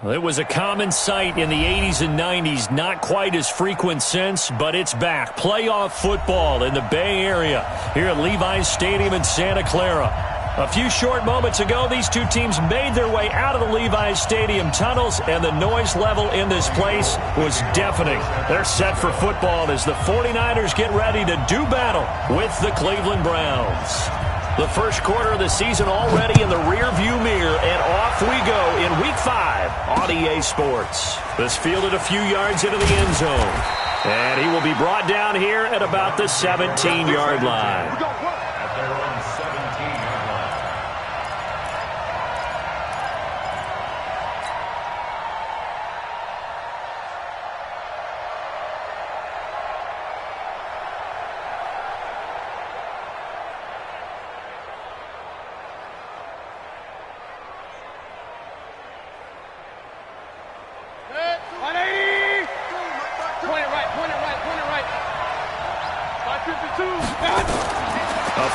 It was a common sight in the 80s and 90s, not quite as frequent since, but it's back. Playoff football in the Bay Area here at Levi's Stadium in Santa Clara. A few short moments ago, these two teams made their way out of the Levi's Stadium tunnels, and the noise level in this place was deafening. They're set for football as the 49ers get ready to do battle with the Cleveland Browns. The first quarter of the season already in the rearview mirror, and off we go in Week 5 on EA Sports. This fielded a few yards into the end zone, and he will be brought down here at about the 17-yard line.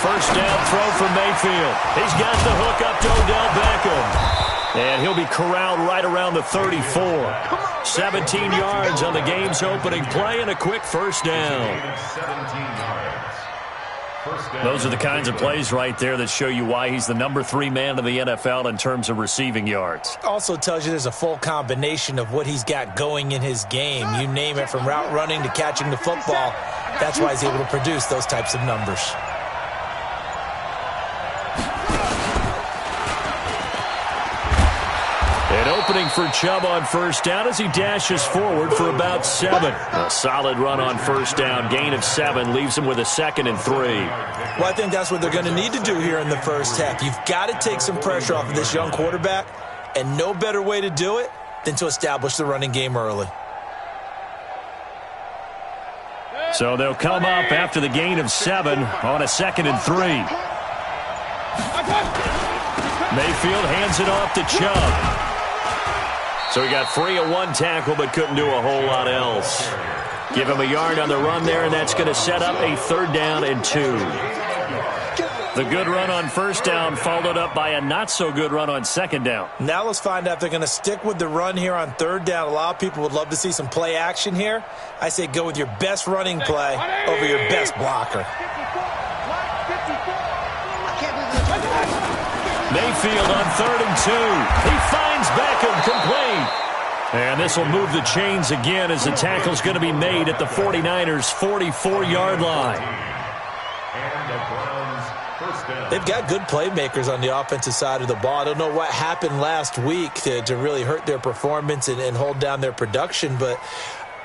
First down throw for Mayfield. He's got the hook up to Odell Beckham. And he'll be corralled right around the 34. 17 yards on the game's opening play and a quick first down. Those are the kinds of plays right there that show you why he's the number 3 man in the NFL in terms of receiving yards. Also tells you there's a full combination of what he's got going in his game. You name it, from route running to catching the football. That's why he's able to produce those types of numbers. An opening for Chubb on first down as he dashes forward for about 7. A solid run on first down. Gain of 7 leaves him with a 2nd and 3. Well, I think that's what they're going to need to do here in the first half. You've got to take some pressure off of this young quarterback, and no better way to do it than to establish the running game early. So they'll come up after the gain of 7 on a 2nd and 3. Mayfield hands it off to Chubb. So he got free of 1 tackle but couldn't do a whole lot else. Give him a yard on the run there, and that's going to set up a 3rd down and 2. The good run on first down followed up by a not-so-good run on 2nd down. Now let's find out if they're going to stick with the run here on 3rd down. A lot of people would love to see some play action here. I say go with your best running play over your best blocker. Mayfield on 3rd and 2. He finds Beckham complete. And this will move the chains again as the tackle's going to be made at the 49ers' 44-yard line. They've got good playmakers on the offensive side of the ball. I don't know what happened last week to really hurt their performance and hold down their production, but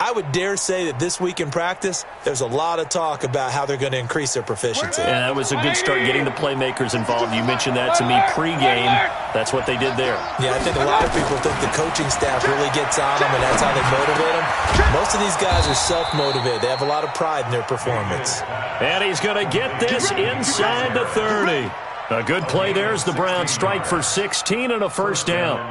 I would dare say that this week in practice, there's a lot of talk about how they're going to increase their proficiency. Yeah, that was a good start, getting the playmakers involved. You mentioned that to me pregame. That's what they did there. Yeah, I think a lot of people think the coaching staff really gets on them, and that's how they motivate them. Most of these guys are self-motivated. They have a lot of pride in their performance. And he's going to get this inside the 30. A good play there as the Browns strike for 16 and a first down.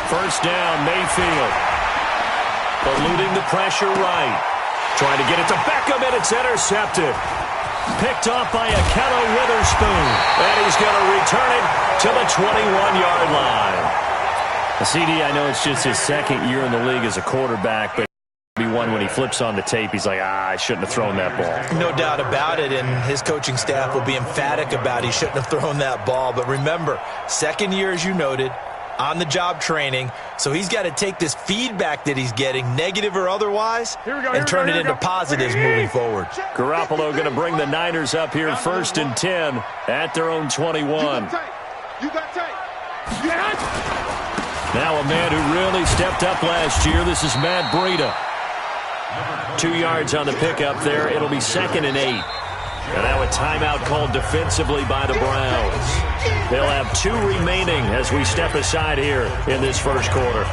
First down, Mayfield. Eluding the pressure right. Trying to get it to Beckham, and it's intercepted. Picked off by Akello Witherspoon. And he's going to return it to the 21-yard line. CD, I know it's just his 2nd year in the league as a quarterback, but one when he flips on the tape, he's like, I shouldn't have thrown that ball. No doubt about it, and his coaching staff will be emphatic about he shouldn't have thrown that ball. But remember, 2nd year, as you noted, on-the-job training, so he's got to take this feedback that he's getting, negative or otherwise, and turn it into positives moving forward. Garoppolo going to bring the Niners up here 1st and 10 at their own 21. Now a man who really stepped up last year. This is Matt Breida. 2 yards on the pickup there. It'll be 2nd and 8. And now a timeout called defensively by the Browns. They'll have 2 remaining as we step aside here in this first quarter.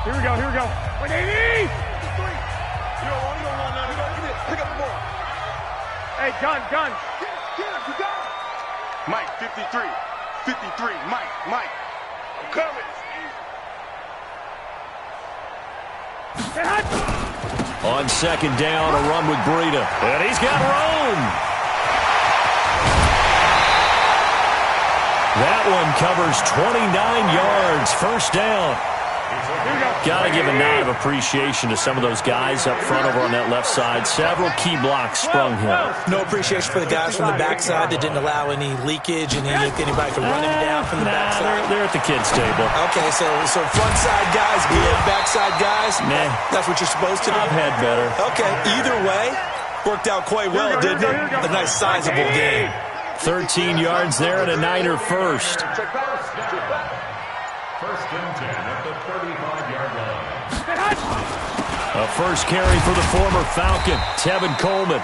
Here we go. 180. Pick up the ball. Hey, gun. Get him, you got him. Mike, 53. 53, Mike. I'm coming. On second down, a run with Breida. And he's got room. That one covers 29 yards. First down. Got to give a nod of appreciation to some of those guys up front over on that left side. Several key blocks sprung here. No appreciation for the guys from the backside that didn't allow any leakage and anybody could run him down from the backside. They're at the kids' table. Okay, so front side guys good, backside guys, nah. That's what you're supposed to do? I've had better. Okay, either way, worked out quite well, didn't it? A nice sizable game. 13 yards there and a Niner first. First and 10 at the 35-yard line. A first carry for the former Falcon, Tevin Coleman.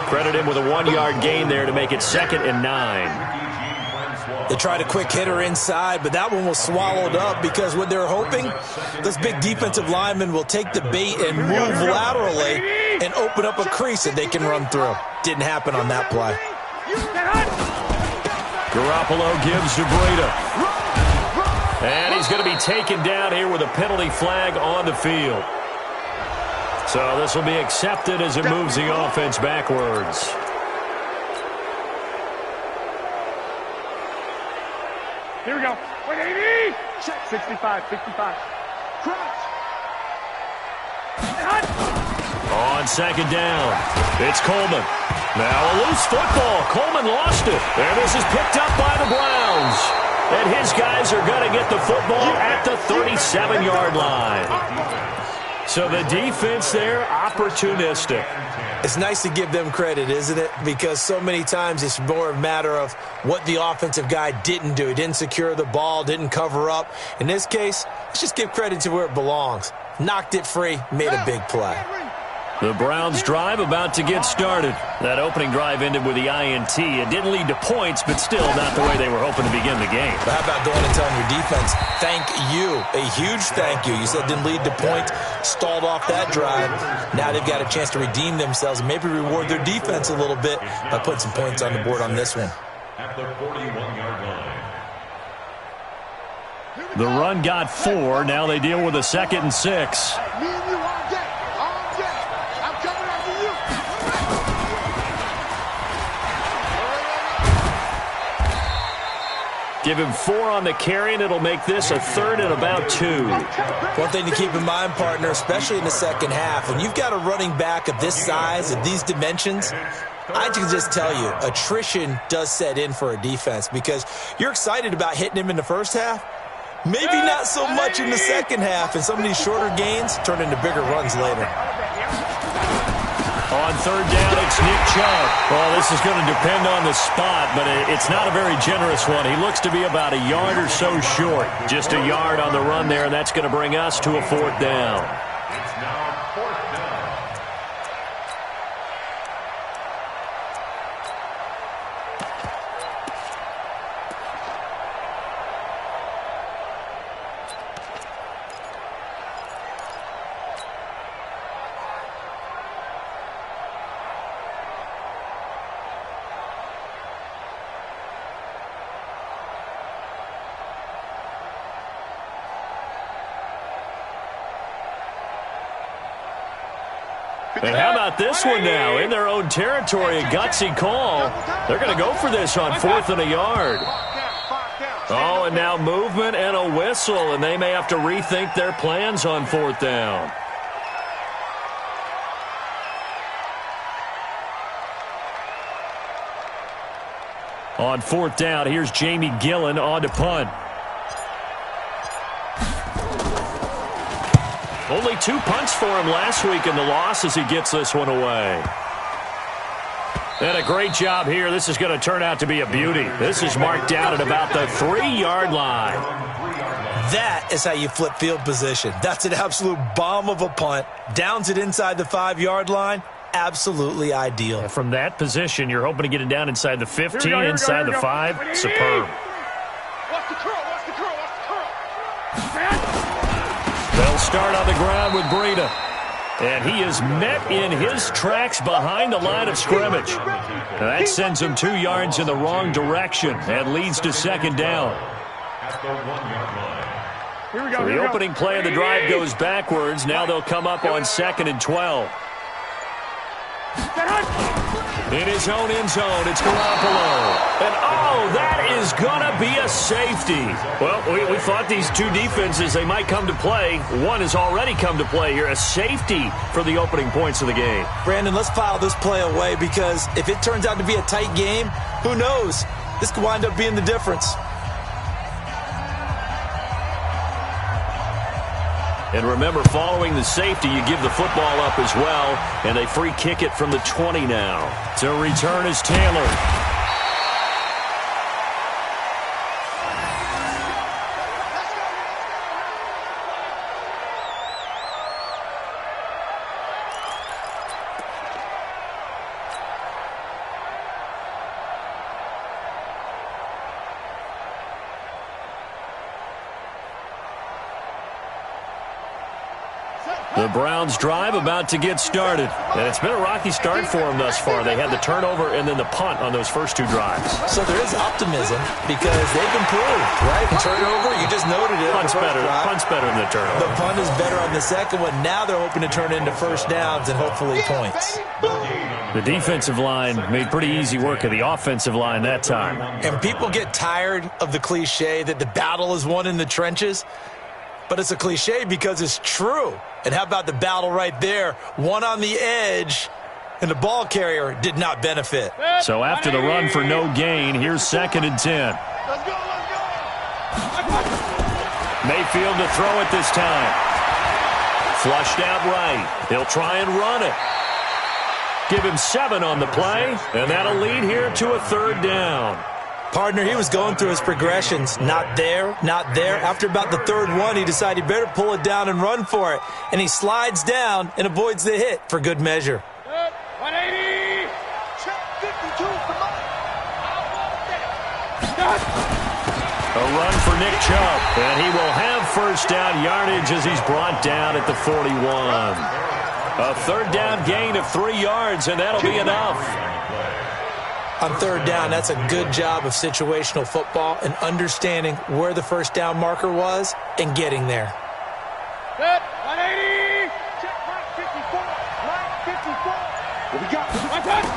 Credit him with a 1-yard gain there to make it 2nd and 9. They tried a quick hitter inside, but that one was swallowed up because what they're hoping, this big defensive lineman will take the bait and move laterally and open up a crease that they can run through. Didn't happen on that play. Garoppolo gives to Breida. And he's going to be taken down here with a penalty flag on the field. So this will be accepted as it moves the offense backwards. Here we go. 180. 65. Crunch. On second down, it's Coleman. Now a loose football. Coleman lost it. And this is picked up by the Browns. And his guys are going to get the football at the 37-yard line. So the defense there, opportunistic. It's nice to give them credit, isn't it? Because so many times it's more a matter of what the offensive guy didn't do. He didn't secure the ball, didn't cover up. In this case, let's just give credit to where it belongs. Knocked it free, made a big play. The Browns drive about to get started. That opening drive ended with the INT. It didn't lead to points, but still not the way they were hoping to begin the game. But how about going and telling your defense, thank you, a huge thank you. You said didn't lead to points, stalled off that drive. Now they've got a chance to redeem themselves and maybe reward their defense a little bit by putting some points on the board on this one. At the 41-yard line. The run got 4. Now they deal with a 2nd and 6. Me and you all day. All day. I'm coming after you. Give him 4 on the carry, and it'll make this a 3rd and about 2. One thing to keep in mind, partner, especially in the second half, when you've got a running back of this size, of these dimensions, I can just tell you, attrition does set in for a defense because you're excited about hitting him in the first half. Maybe not so much in the second half, and some of these shorter gains turn into bigger runs later. On 3rd down, it's Nick Chubb. Well, this is going to depend on the spot, but it's not a very generous one. He looks to be about a yard or so short. Just a yard on the run there, and that's going to bring us to a 4th down. It's now 4th down. And how about this one now? In their own territory, a gutsy call. They're going to go for this on 4th and a yard. Oh, and now movement and a whistle, and they may have to rethink their plans on 4th down. On 4th down, here's Jamie Gillen on to punt. Only 2 punts for him last week in the loss as he gets this one away. And a great job here. This is going to turn out to be a beauty. This is marked down at about the 3-yard line. That is how you flip field position. That's an absolute bomb of a punt. Downs it inside the 5-yard line. Absolutely ideal. From that position, you're hoping to get it down inside the 15, inside the 5. Superb. Watch the curl. They'll start on the ground with Breida. And he is met in his tracks behind the line of scrimmage. That sends him 2 yards in the wrong direction and leads to second down. At the 1-yard line. Here we go. So the opening play of the drive goes backwards. Now they'll come up on 2nd and 12. In his own end zone, it's Garoppolo. And, oh, that is going to be a safety. Well, we thought these two defenses, they might come to play. One has already come to play here, a safety for the opening points of the game. Brandon, let's file this play away because if it turns out to be a tight game, who knows? This could wind up being the difference. And remember, following the safety, you give the football up as well, and they free kick it from the 20 now. To return is Taylor. The Browns drive about to get started. And it's been a rocky start for them thus far. They had the turnover and then the punt on those first 2 drives. So there is optimism because they've improved, right? The turnover, you just noted it. Punt's better than the turnover. The punt is better on the second one. Now they're hoping to turn into first downs and hopefully points. The defensive line made pretty easy work of the offensive line that time. And people get tired of the cliche that the battle is won in the trenches. But it's a cliche because it's true. And how about the battle right there? One on the edge, and the ball carrier did not benefit. So after the run for no gain, here's 2nd and 10. Let's go. Mayfield to throw it this time. Flushed out right. He'll try and run it. Give him 7 on the play, and that'll lead here to a 3rd down. Partner, he was going through his progressions. Not there, not there. After about the 3rd one, he decided he better pull it down and run for it. And he slides down and avoids the hit for good measure. 180. Check 52 for Mike. A run for Nick Chubb. And he will have first down yardage as he's brought down at the 41. A 3rd down gain of 3 yards, and that'll be enough. On 3rd down, that's a good job of situational football and understanding where the first down marker was and getting there. Set, 180. Check Mike 54. Mike 54. What we got? One touch.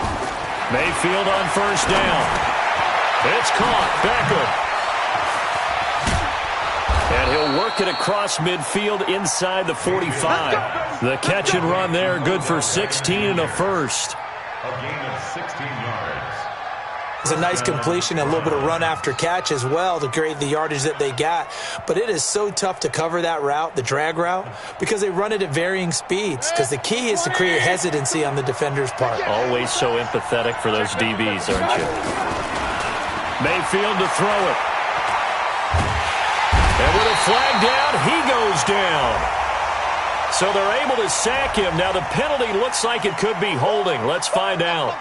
Mayfield on first down. It's caught. Beckham. And he'll work it across midfield inside the 45. The catch and run there, good for 16 and a first. A gain of 16 yards. It's a nice completion and a little bit of run after catch as well to create the yardage that they got. But it is so tough to cover that route, the drag route, because they run it at varying speeds. Because the key is to create hesitancy on the defender's part. Always so empathetic for those DBs, aren't you? Mayfield to throw it. And with a flag down, he goes down. So they're able to sack him. Now the penalty looks like it could be holding. Let's find out.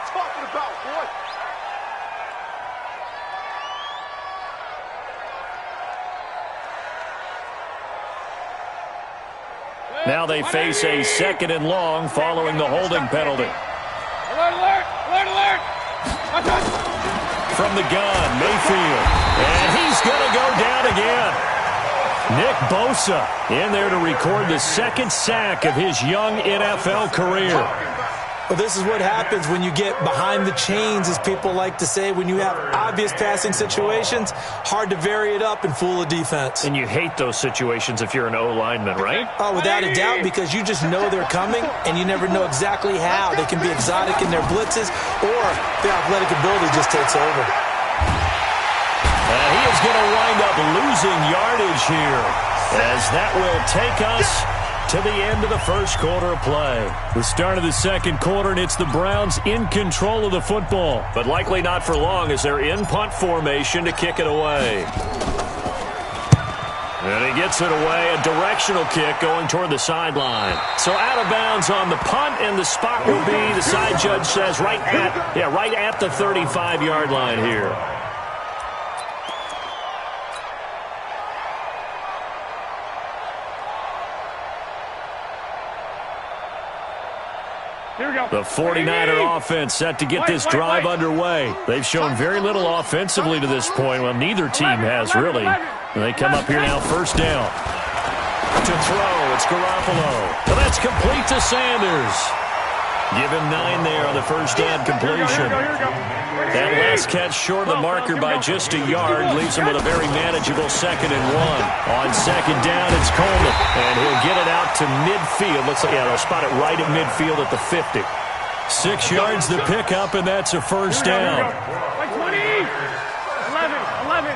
Now they face a 2nd and long following the holding penalty. Alert, alert, alert, alert. From the gun, Mayfield. And he's going to go down again. Nick Bosa in there to record the 2nd sack of his young NFL career. Well, this is what happens when you get behind the chains, as people like to say. When you have obvious passing situations, hard to vary it up and fool a defense. And you hate those situations if you're an O-lineman, right? Oh, without a doubt, because you just know they're coming, and you never know exactly how. They can be exotic in their blitzes, or their athletic ability just takes over. And he is going to wind up losing yardage here, as that will take us to the end of the first quarter of play. The start of the second quarter, and it's the Browns in control of the football. But likely not for long as they're in punt formation to kick it away. And he gets it away, a directional kick going toward the sideline. So out of bounds on the punt, and the spot will be, the side judge says, right at the 35-yard line here. The 49er offense set to get this drive underway. They've shown very little offensively to this point. Well, neither team has, really. They come up here now, first down. To throw, it's Garoppolo. Well, that's complete to Sanders. Give him 9 there on the first down completion. That last catch short of the marker by just a yard leaves him with a very manageable 2nd and 1. On second down, it's Coleman, and he'll get it out to midfield. Looks like, yeah, they'll spot it right at midfield at the 50. 6 yards the pickup, and that's a first down. 20. 11.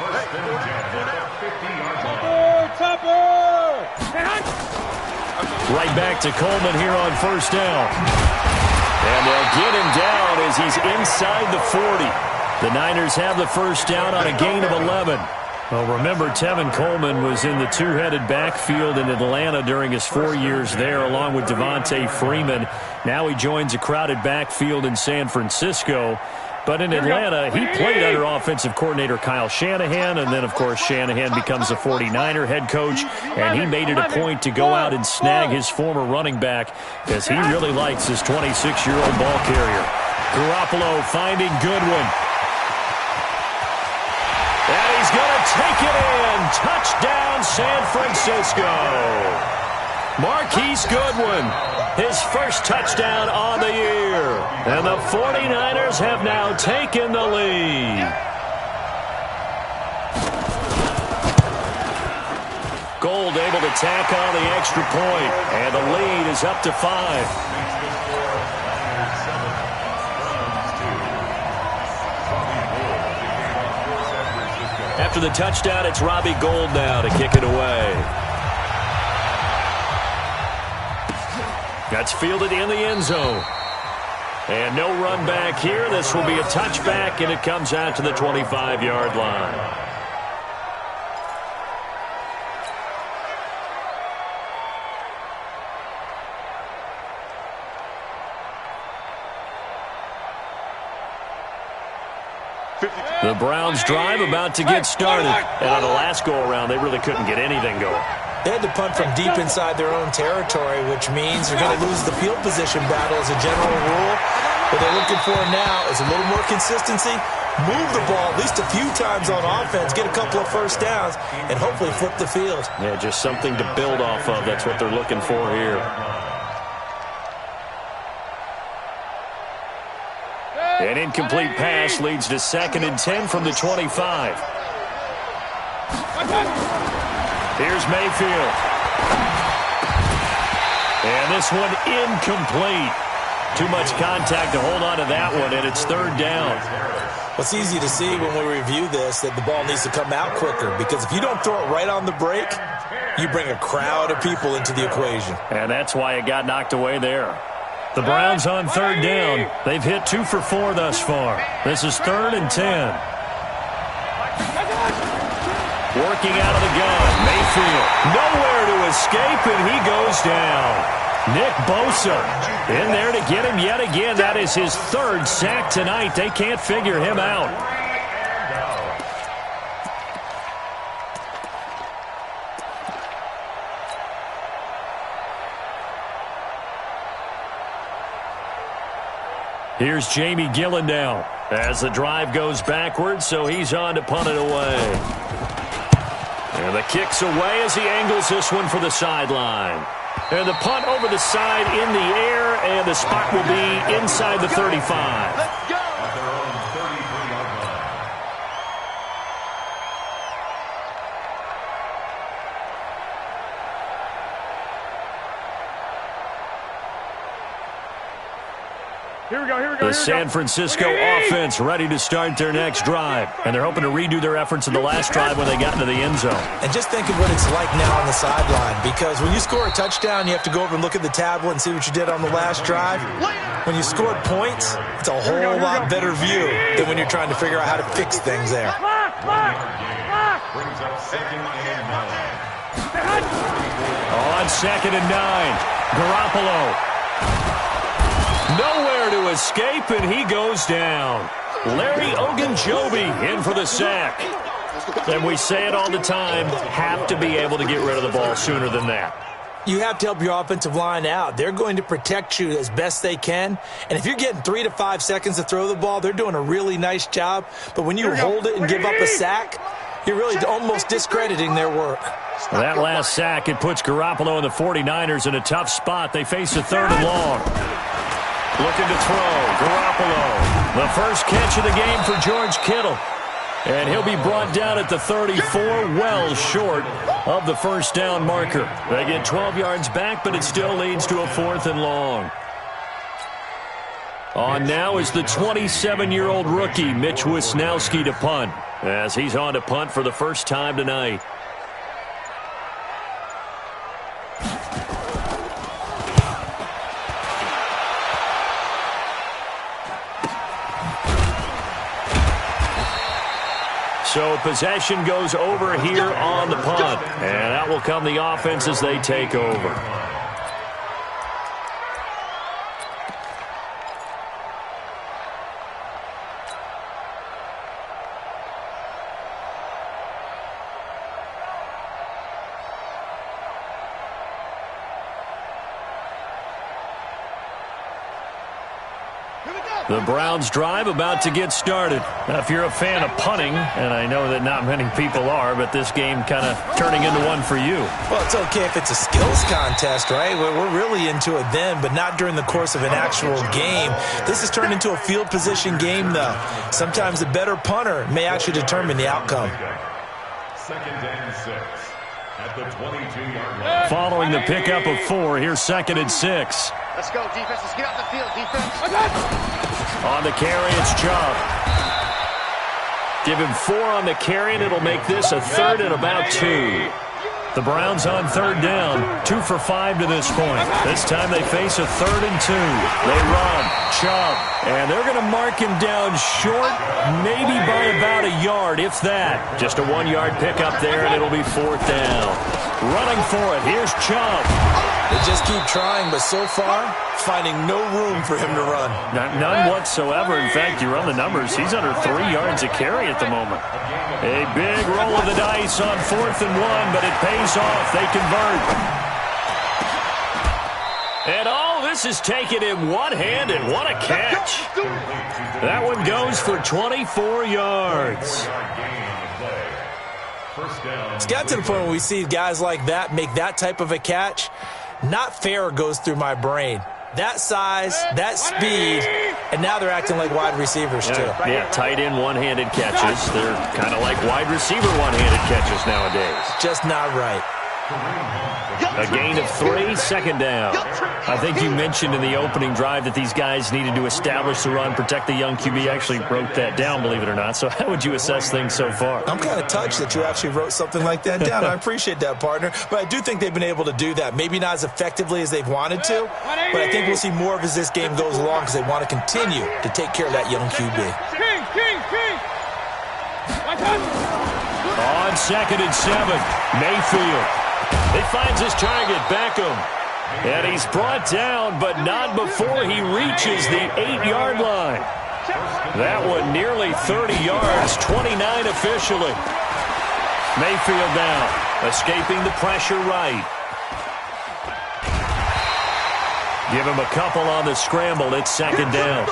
First and 10 at the 50-yard line. Right back to Coleman here on first down. And they'll get him down as he's inside the 40. The Niners have the first down on a gain of 11. Well, remember, Tevin Coleman was in the two-headed backfield in Atlanta during his 4 years there, along with Devontae Freeman. Now he joins a crowded backfield in San Francisco. But in Atlanta, he played under offensive coordinator Kyle Shanahan, and then, of course, Shanahan becomes a 49er head coach, and he made it a point to go out and snag his former running back because he really likes his 26-year-old ball carrier. Garoppolo finding Goodwin. And he's going to take it in. Touchdown, San Francisco. Marquise Goodwin, his first touchdown on the year. And the 49ers have now taken the lead. Gold able to tack on the extra point, and the lead is up to 5. After the touchdown, it's Robbie Gould now to kick it away. That's fielded in the end zone. And no run back here. This will be a touchback, and it comes out to the 25-yard line. The Browns drive about to get started. And on the last go-around, they really couldn't get anything going. They had to punt from deep inside their own territory, which means they're going to lose the field position battle as a general rule. What they're looking for now is a little more consistency, move the ball at least a few times on offense, get a couple of first downs, and hopefully flip the field. Yeah, just something to build off of. That's what they're looking for here. An incomplete pass leads to 2nd and 10 from the 25. Here's Mayfield. And this one incomplete. Too much contact to hold on to that one, and it's 3rd down. Well, it's easy to see when we review this that the ball needs to come out quicker, because if you don't throw it right on the break, you bring a crowd of people into the equation. And that's why it got knocked away there. The Browns on 3rd down. They've hit 2 for 4 thus far. This is 3rd and 10. Working out of the gun, Mayfield. Nowhere to escape, and he goes down. Nick Bosa in there to get him yet again. That is his 3rd sack tonight. They can't figure him out. Here's Jamie Gillen now as the drive goes backwards, so he's on to punt it away. And the kick's away as he angles this one for the sideline. And the punt over the side in the air, and the spot will be inside the 35. Let's go. Here we go. The San Francisco offense ready to start their next drive. And they're hoping to redo their efforts in the last drive when they got into the end zone. And just think of what it's like now on the sideline, because when you score a touchdown, you have to go over and look at the tablet and see what you did on the last drive. When you scored points, it's a whole lot better view than when you're trying to figure out how to fix things there. Brings up 2nd and 9. On 2nd and 9, Garoppolo. Nowhere to escape, and he goes down. Larry Ogunjobi in for the sack. And we say it all the time, have to be able to get rid of the ball sooner than that. You have to help your offensive line out. They're going to protect you as best they can. And if you're getting 3 to 5 seconds to throw the ball, they're doing a really nice job. But when you hold it and give up a sack, you're really almost discrediting their work. Well, that last sack, it puts Garoppolo and the 49ers in a tough spot. They face a 3rd and long. Looking to throw. Garoppolo. The first catch of the game for George Kittle. And he'll be brought down at the 34, well short of the first down marker. They get 12 yards back, but it still leads to a 4th and long. On now is the 27-year-old rookie, Mitch Wisnowski, to punt, as he's on to punt for the first time tonight. So possession goes over here on the punt. And that will come the offense as they take over. The Browns drive about to get started. Now, if you're a fan of punting, and I know that not many people are, but this game kind of turning into one for you. Well, it's okay if it's a skills contest, right? We're really into it then, but not during the course of an actual game. This has turned into a field position game, though. Sometimes the better punter may actually determine the outcome. 2nd and 6 at the 22-yard line. Following the pickup of 4, here's 2nd and 6. Let's go, defense. Let's get out the field, defense. On the carry, it's Chubb. Give him 4 on the carry, and it'll make this a 3rd and about 2. The Browns on 3rd down, 2 for 5 to this point. This time they face a 3rd and 2. They run, Chubb, and they're going to mark him down short, maybe by about a yard, if that. Just a 1-yard pickup there, and it'll be 4th down. Running for it, here's Chubb. They just keep trying, but so far, finding no room for him to run. None whatsoever. In fact, you run the numbers, he's under 3 yards a carry at the moment. A big roll of the dice on 4th and 1, but it pays off. They convert. And all this is taken in one-handed. What a catch. That one goes for 24 yards. It's got to the point where we see guys like that make that type of a catch. Not fair goes through my brain. That size, that speed, and now they're acting like wide receivers too. Yeah, tight end one-handed catches. They're kind of like wide receiver one-handed catches nowadays. Just not right. A gain of 3, 2nd down. I think you mentioned in the opening drive that these guys needed to establish the run, protect the young QB. Actually wrote that down, believe it or not. So how would you assess things so far? I'm kind of touched that you actually wrote something like that down. I appreciate that, partner. But I do think they've been able to do that. Maybe not as effectively as they've wanted to, but I think we'll see more of as this game goes along because they want to continue to take care of that young QB. On 2nd and 7, Mayfield. He finds his target, Beckham. And he's brought down, but not before he reaches the 8-yard line. That one nearly 30 yards, 29 officially. Mayfield down, escaping the pressure right. Give him a couple on the scramble. It's 2nd down.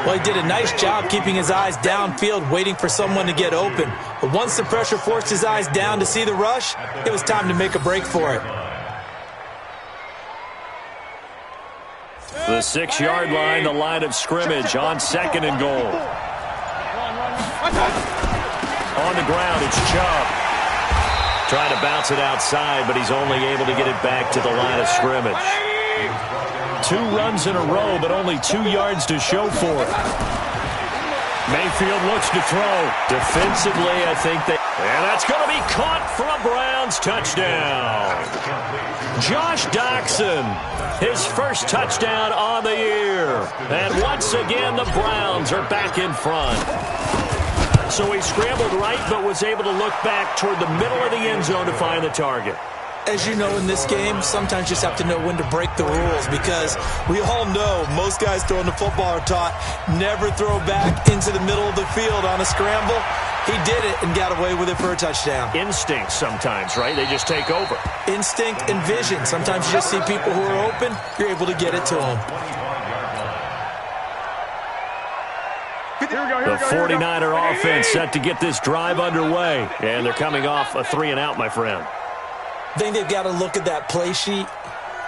Well, he did a nice job keeping his eyes downfield, waiting for someone to get open. But once the pressure forced his eyes down to see the rush, it was time to make a break for it. The 6-yard line, the line of scrimmage on 2nd and goal. On the ground, it's Chubb. Trying to bounce it outside, but he's only able to get it back to the line of scrimmage. 2 runs in a row, but only 2 yards to show for it. Mayfield looks to throw. Defensively, I think they... And that's going to be caught for a Browns touchdown. Josh Doxson, his first touchdown on the year. And once again, the Browns are back in front. So he scrambled right, but was able to look back toward the middle of the end zone to find the target. As you know, in this game, sometimes you just have to know when to break the rules because we all know most guys throwing the football are taught never throw back into the middle of the field on a scramble. He did it and got away with it for a touchdown. Instinct sometimes, right? They just take over. Instinct and vision. Sometimes you just see people who are open, you're able to get it to them. The 49er offense set to get this drive underway. And they're coming off a 3-and-out, my friend. I think they've got to look at that play sheet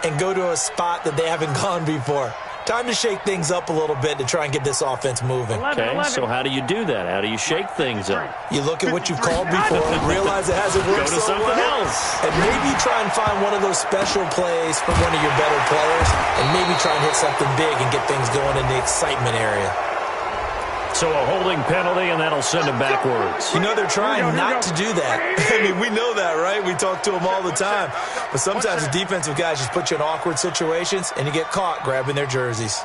and go to a spot that they haven't gone before. Time to shake things up a little bit to try and get this offense moving. Okay, so how do you do that? How do you shake things up? You look at what you've called before, realize it hasn't worked Go to so something well, else. and maybe try and find one of those special plays from one of your better players, and maybe try and hit something big and get things going in the excitement area. So a holding penalty, and that'll send him backwards. You know, they're trying not to do that. I mean, we know that, right? We talk to them all the time. But sometimes the defensive guys just put you in awkward situations, and you get caught grabbing their jerseys.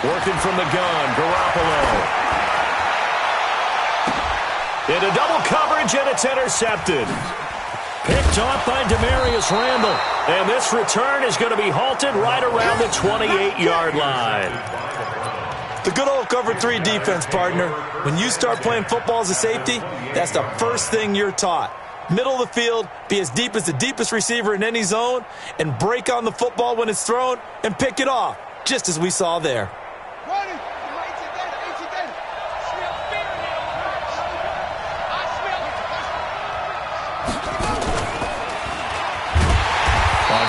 Working from the gun, Garoppolo. Into double coverage, and it's intercepted. Picked off by Demarius Randall. And this return is going to be halted right around the 28-yard line. The good old cover 3 defense, partner. When you start playing football as a safety, that's the first thing you're taught. Middle of the field, be as deep as the deepest receiver in any zone, and break on the football when it's thrown and pick it off, just as we saw there.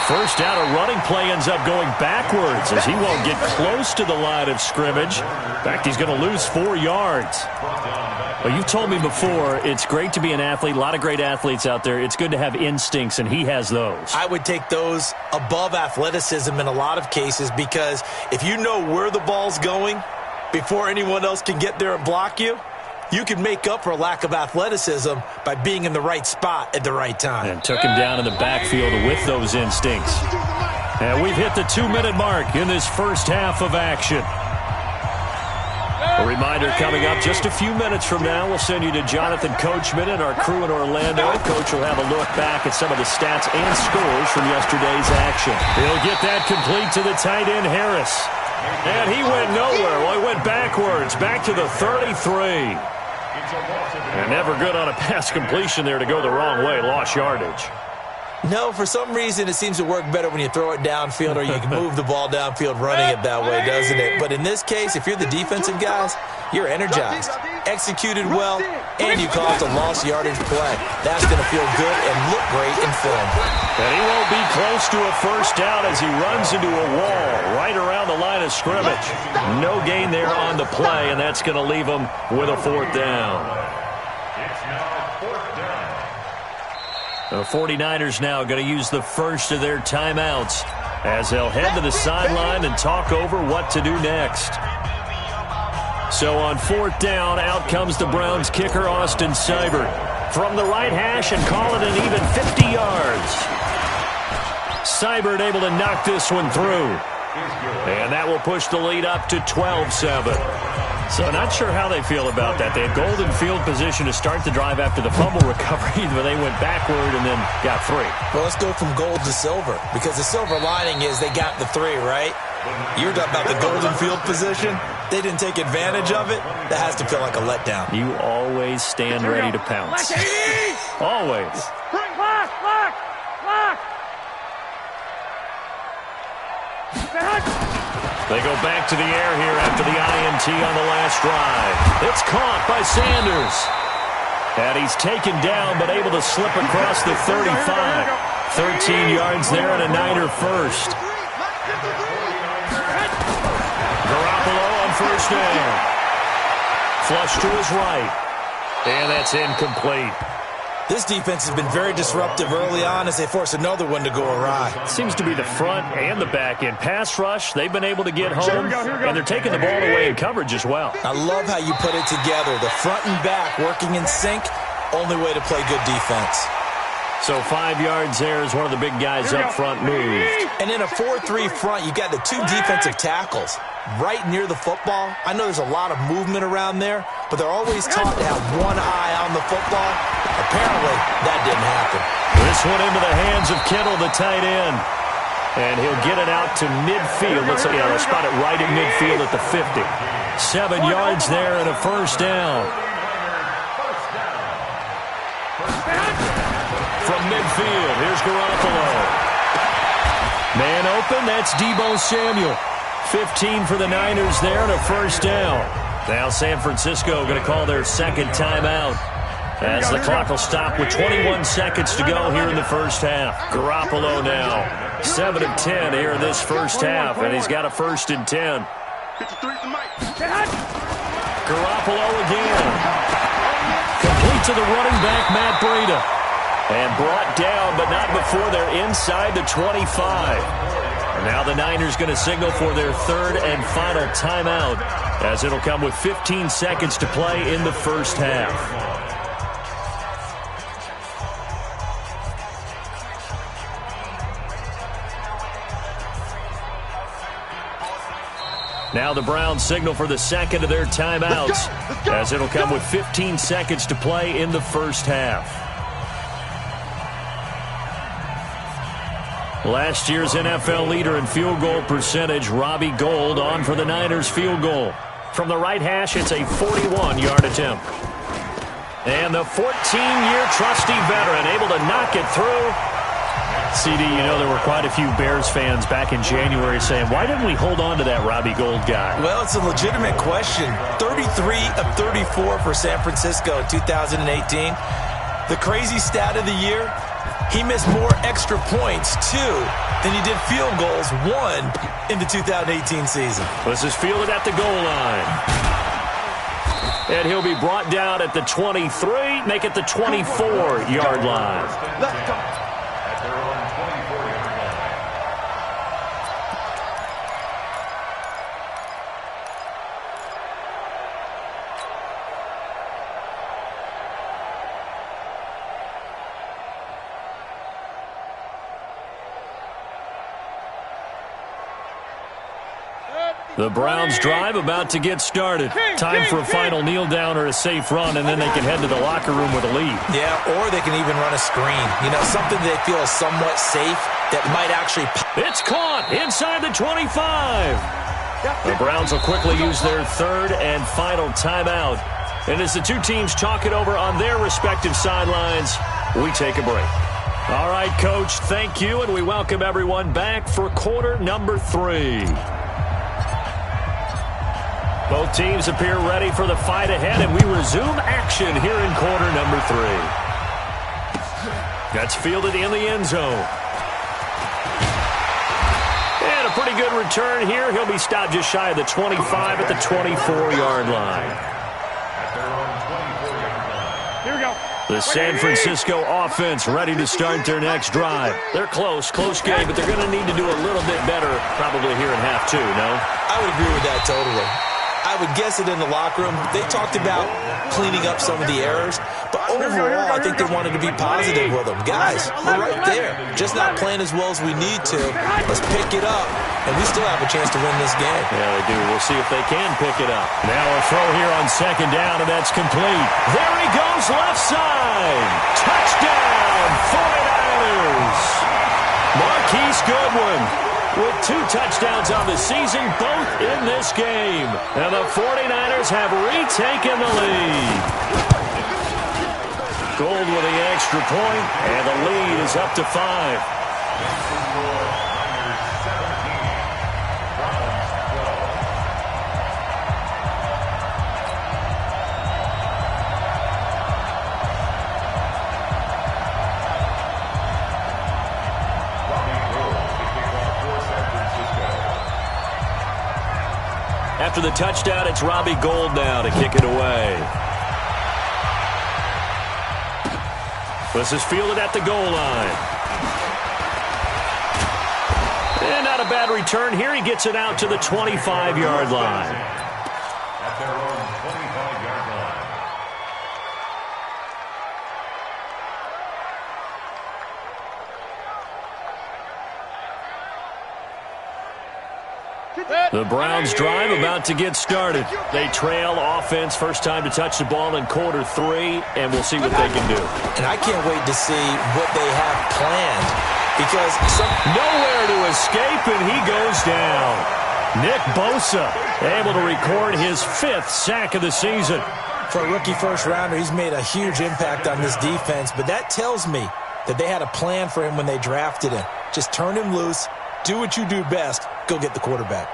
First down, a running play ends up going backwards as he won't get close to the line of scrimmage. In fact, he's going to lose 4 yards. Well, you've told me before, it's great to be an athlete. A lot of great athletes out there. It's good to have instincts, and he has those. I would take those above athleticism in a lot of cases, because if you know where the ball's going before anyone else can get there and block you, you can make up for a lack of athleticism by being in the right spot at the right time. And took him down in the backfield with those instincts. And we've hit the 2-minute mark in this first half of action. A reminder coming up just a few minutes from now. We'll send you to Jonathan Coachman and our crew in Orlando. Coach will have a look back at some of the stats and scores from yesterday's action. He'll get that complete to the tight end, Harris. And he went nowhere. Well, he went backwards, back to the 33. And never good on a pass completion there to go the wrong way. Lost yardage. No, for some reason it seems to work better when you throw it downfield, or you can move the ball downfield running it that way, doesn't it? But in this case, if you're the defensive guys, you're energized, executed well, and you caused a lost yardage play. That's going to feel good and look great in film. And he won't be close to a first down as he runs into a wall right around the line of scrimmage. No gain there on the play, and that's going to leave him with a 4th down. The 49ers now going to use the first of their timeouts as they'll head to the sideline and talk over what to do next. So on 4th down, out comes the Browns kicker, Austin Seibert. From the right hash and call it an even 50 yards. Seibert able to knock this one through. And that will push the lead up to 12-7. So not sure how they feel about that. They had golden field position to start the drive after the fumble recovery, but they went backward and then got 3. Well, let's go from gold to silver, because the silver lining is they got the 3, right? You were talking about the golden field position. They didn't take advantage of it. That has to feel like a letdown. You always stand ready to pounce. Always. Block! They go back to the air here after the INT on the last drive. It's caught by Sanders. And he's taken down but able to slip across the 35. 13 yards there and a Niner first. Garoppolo on first down. Flush to his right. And that's incomplete. This defense has been very disruptive early on as they force another one to go awry. Seems to be the front and the back end. Pass rush, they've been able to get home, and they're taking the ball away in coverage as well. I love how you put it together. The front and back working in sync, only way to play good defense. So 5 yards there as one of the big guys up front moved. And in a 4-3 front, you've got the 2 defensive tackles right near the football. I know there's a lot of movement around there, but they're always taught to have one eye on the football. Apparently, that didn't happen. This one into the hands of Kittle, the tight end. And he'll get it out to midfield. Let's spot it right at midfield at the 50. 7 yards there and a first down. From midfield, here's Garoppolo. Man open, that's Deebo Samuel. 15 for the Niners there and a first down. Now San Francisco going to call their second timeout as the clock will stop with 21 seconds to go here in the first half. Garoppolo now, 7 of 10 here in this first half, and he's got a 1st and 10. Garoppolo again. Complete to the running back, Matt Breida. And brought down, but not before they're inside the 25. And now the Niners going to signal for their 3rd and final timeout, as it'll come with 15 seconds to play in the first half. Now the Browns signal for the 2nd of their timeouts, as it'll come with 15 seconds to play in the first half. Last year's NFL leader in field goal percentage, Robbie Gould, on for the Niners field goal. From the right hash, it's a 41-yard attempt. And the 14-year trusty veteran able to knock it through. CD, you know there were quite a few Bears fans back in January saying, why didn't we hold on to that Robbie Gould guy? Well, it's a legitimate question. 33 of 34 for San Francisco in 2018. The crazy stat of the year, he missed more extra points, 2, than he did field goals, 1 in the 2018 season. This is fielded at the goal line. And he'll be brought down at the 23, make it the 24-yard line. Let's go. The Browns drive about to get started. Time for a final kneel down or a safe run, and then they can head to the locker room with a lead. Yeah, or they can even run a screen. You know, something they feel is somewhat safe that might actually... It's caught inside the 25. The Browns will quickly use their 3rd and final timeout. And as the two teams talk it over on their respective sidelines, we take a break. All right, Coach, thank you, and we welcome everyone back for quarter number 3. Both teams appear ready for the fight ahead, and we resume action here in quarter number 3. That's fielded in the end zone. And a pretty good return here. He'll be stopped just shy of the 25 at the 24-yard line. Here we go. The San Francisco offense ready to start their next drive. They're close game, but they're going to need to do a little bit better probably here in half 2, no? I would agree with that totally. I would guess it in the locker room. They talked about cleaning up some of the errors, but overall, I think they wanted to be positive with them. Guys, we're right there. Just not playing as well as we need to. Let's pick it up, and we still have a chance to win this game. Yeah, they do. We'll see if they can pick it up. Now a throw here on 2nd down, and that's complete. There he goes, left side. Touchdown, 49ers. Marquise Goodwin with 2 touchdowns on the season, both in this game. And the 49ers have retaken the lead. Gould with the extra point, and the lead is up to 5. After the touchdown, it's Robbie Gould now to kick it away. This is fielded at the goal line. And not a bad return here. He gets it out to the 25-yard line. At their own 25-yard line. The Browns drive about to get started. They trail offense, first time to touch the ball in quarter 3, and we'll see what they can do. And I can't wait to see what they have planned because nowhere to escape, and he goes down. Nick Bosa able to record his 5th sack of the season. For a rookie first-rounder, he's made a huge impact on this defense, but that tells me that they had a plan for him when they drafted him. Just turn him loose, do what you do best, go get the quarterback.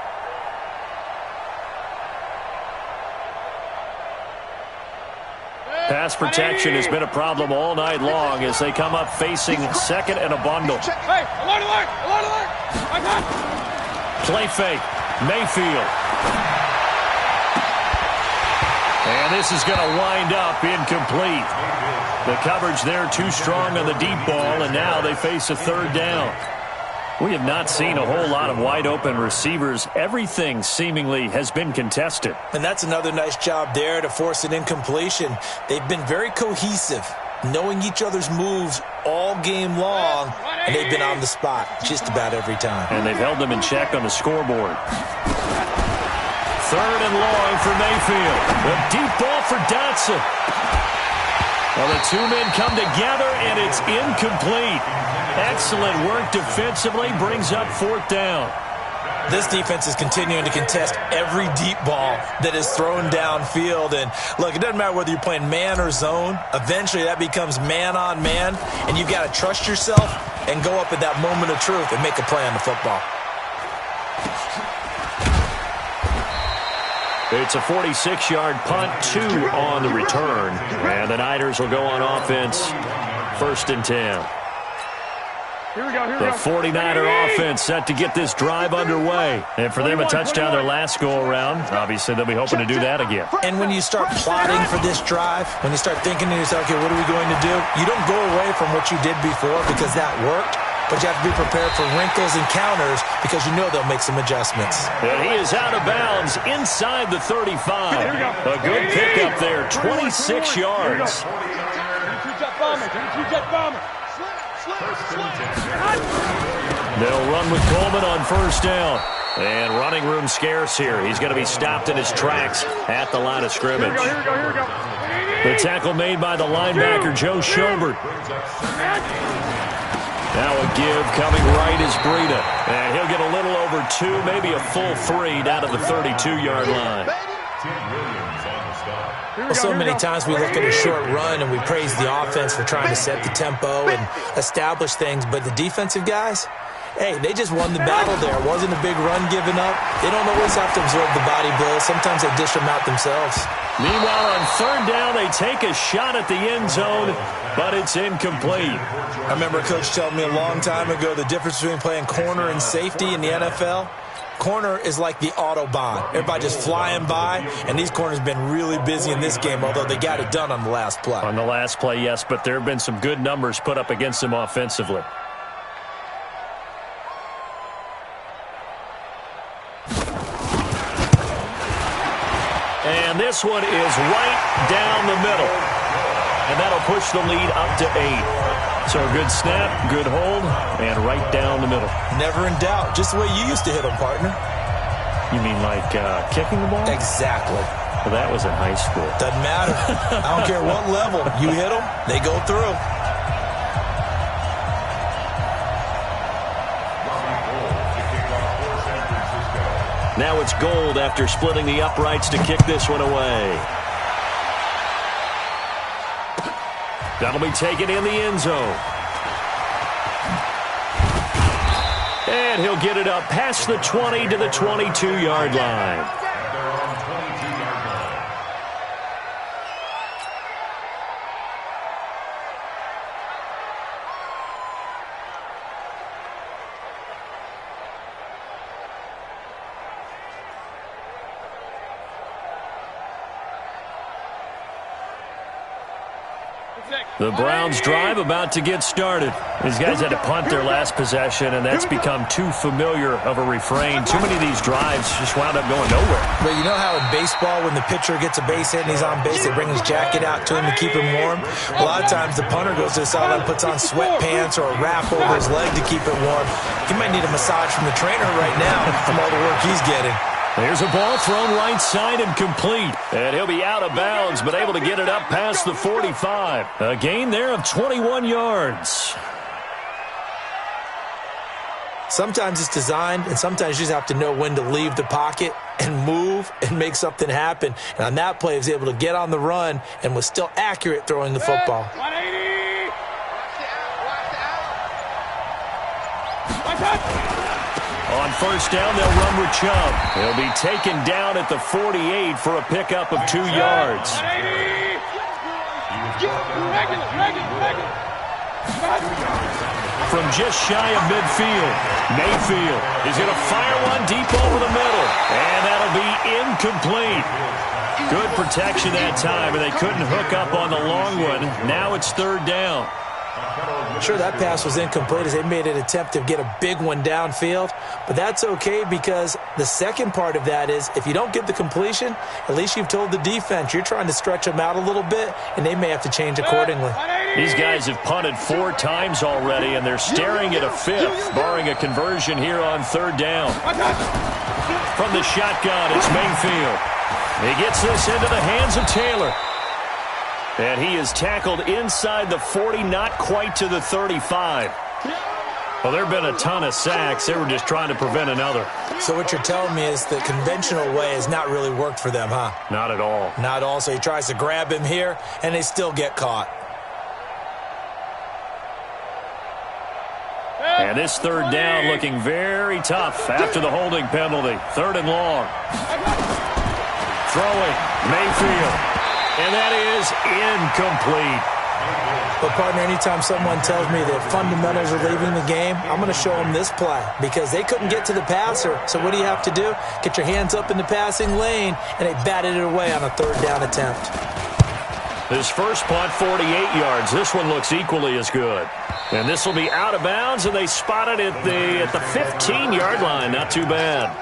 Pass protection has been a problem all night long as they come up facing second and a bundle. Hey, alert! I got it. Play fake. Mayfield. And this is going to wind up incomplete. The coverage there too strong on the deep ball, and now they face a 3rd down. We have not seen a whole lot of wide-open receivers. Everything seemingly has been contested. And that's another nice job there to force an incompletion. They've been very cohesive, knowing each other's moves all game long, and they've been on the spot just about every time. And they've held them in check on the scoreboard. 3rd and long for Mayfield. The deep ball for Dotson. Well, the two men come together, and it's incomplete. Excellent work defensively, brings up 4th down. This defense is continuing to contest every deep ball that is thrown downfield. And, look, it doesn't matter whether you're playing man or zone. Eventually, that becomes man-on-man, and you've got to trust yourself and go up at that moment of truth and make a play on the football. It's a 46-yard punt, 2 on the return. And the Niners will go on offense, 1st and 10. Here we go. The 49er offense set to get this drive underway. And for them, a touchdown their last go-around. Obviously, they'll be hoping to do that again. And when you start plotting for this drive, when you start thinking to yourself, okay, what are we going to do? You don't go away from what you did before because that worked. But you have to be prepared for wrinkles and counters because you know they'll make some adjustments. And he is out of bounds inside the 35. A good pickup there, 26 yards. They'll run with Coleman on 1st down. And running room scarce here. He's going to be stopped in his tracks at the line of scrimmage. The tackle made by the linebacker, Joe Schobert. Now a give coming right is Breida. And he'll get a little over 2, maybe a full 3 down to the 32-yard line. Well, so many times we look at a short run and we praise the offense for trying to set the tempo and establish things. But the defensive guys, hey, they just won the battle there. It wasn't a big run given up. They don't always have to absorb the body blows. Sometimes they dish them out themselves. Meanwhile, on 3rd down, they take a shot at the end zone, but it's incomplete. I remember a coach telling me a long time ago the difference between playing corner and safety in the NFL. Corner is like the Autobahn. Everybody just flying by, and these corners have been really busy in this game, although they got it done on the last play. On the last play, yes, but there have been some good numbers put up against them offensively. And this one is right down the middle. And that'll push the lead up to 8. So a good snap, good hold, and right down the middle. Never in doubt. Just the way you used to hit them, partner. You mean like kicking the ball? Exactly. Well, that was in high school. Doesn't matter. I don't care what level. You hit them, they go through. Now it's Gold after splitting the uprights to kick this one away. That'll be taken in the end zone. And he'll get it up past the 20 to the 22-yard line. The Browns drive about to get started. These guys had to punt their last possession, and that's become too familiar of a refrain. Too many of these drives just wound up going nowhere. But you know how in baseball, when the pitcher gets a base hit and he's on base, they bring his jacket out to him to keep him warm? A lot of times the punter goes to the sideline, puts on sweatpants or a wrap over his leg to keep it warm. He might need a massage from the trainer right now from all the work he's getting. There's a ball thrown right side and complete. And he'll be out of bounds, but able to get it up past the 45. A gain there of 21 yards. Sometimes it's designed, and sometimes you just have to know when to leave the pocket and move and make something happen. And on that play, he was able to get on the run and was still accurate throwing the football. 180. On first down, they'll run with Chubb. He'll be taken down at the 48 for a pickup of 2 yards. 180. From just shy of midfield, Mayfield is going to fire one deep over the middle, and that'll be incomplete. Good protection that time, and they couldn't hook up on the long one. Now it's third down. Sure, that pass was incomplete as they made an attempt to get a big one downfield, but that's okay because the second part of that is if you don't get the completion, at least you've told the defense you're trying to stretch them out a little bit, and they may have to change accordingly. These guys have punted 4 times already, and they're staring at a 5th, barring a conversion here on third down. From the shotgun, it's Mayfield. He gets this into the hands of Taylor. And he is tackled inside the 40, not quite to the 35. Well, there have been a ton of sacks. They were just trying to prevent another. So what you're telling me is the conventional way has not really worked for them, huh? Not at all. Not at all. So he tries to grab him here, and they still get caught. And this third down looking very tough after the holding penalty. 3rd and long. Throwing, Mayfield. And that is incomplete. But, partner, anytime someone tells me that fundamentals are leaving the game, I'm going to show them this play because they couldn't get to the passer. So what do you have to do? Get your hands up in the passing lane, and they batted it away on a third down attempt. His first punt, 48 yards. This one looks equally as good. And this will be out of bounds, and they spot it at the 15-yard line. Not too bad.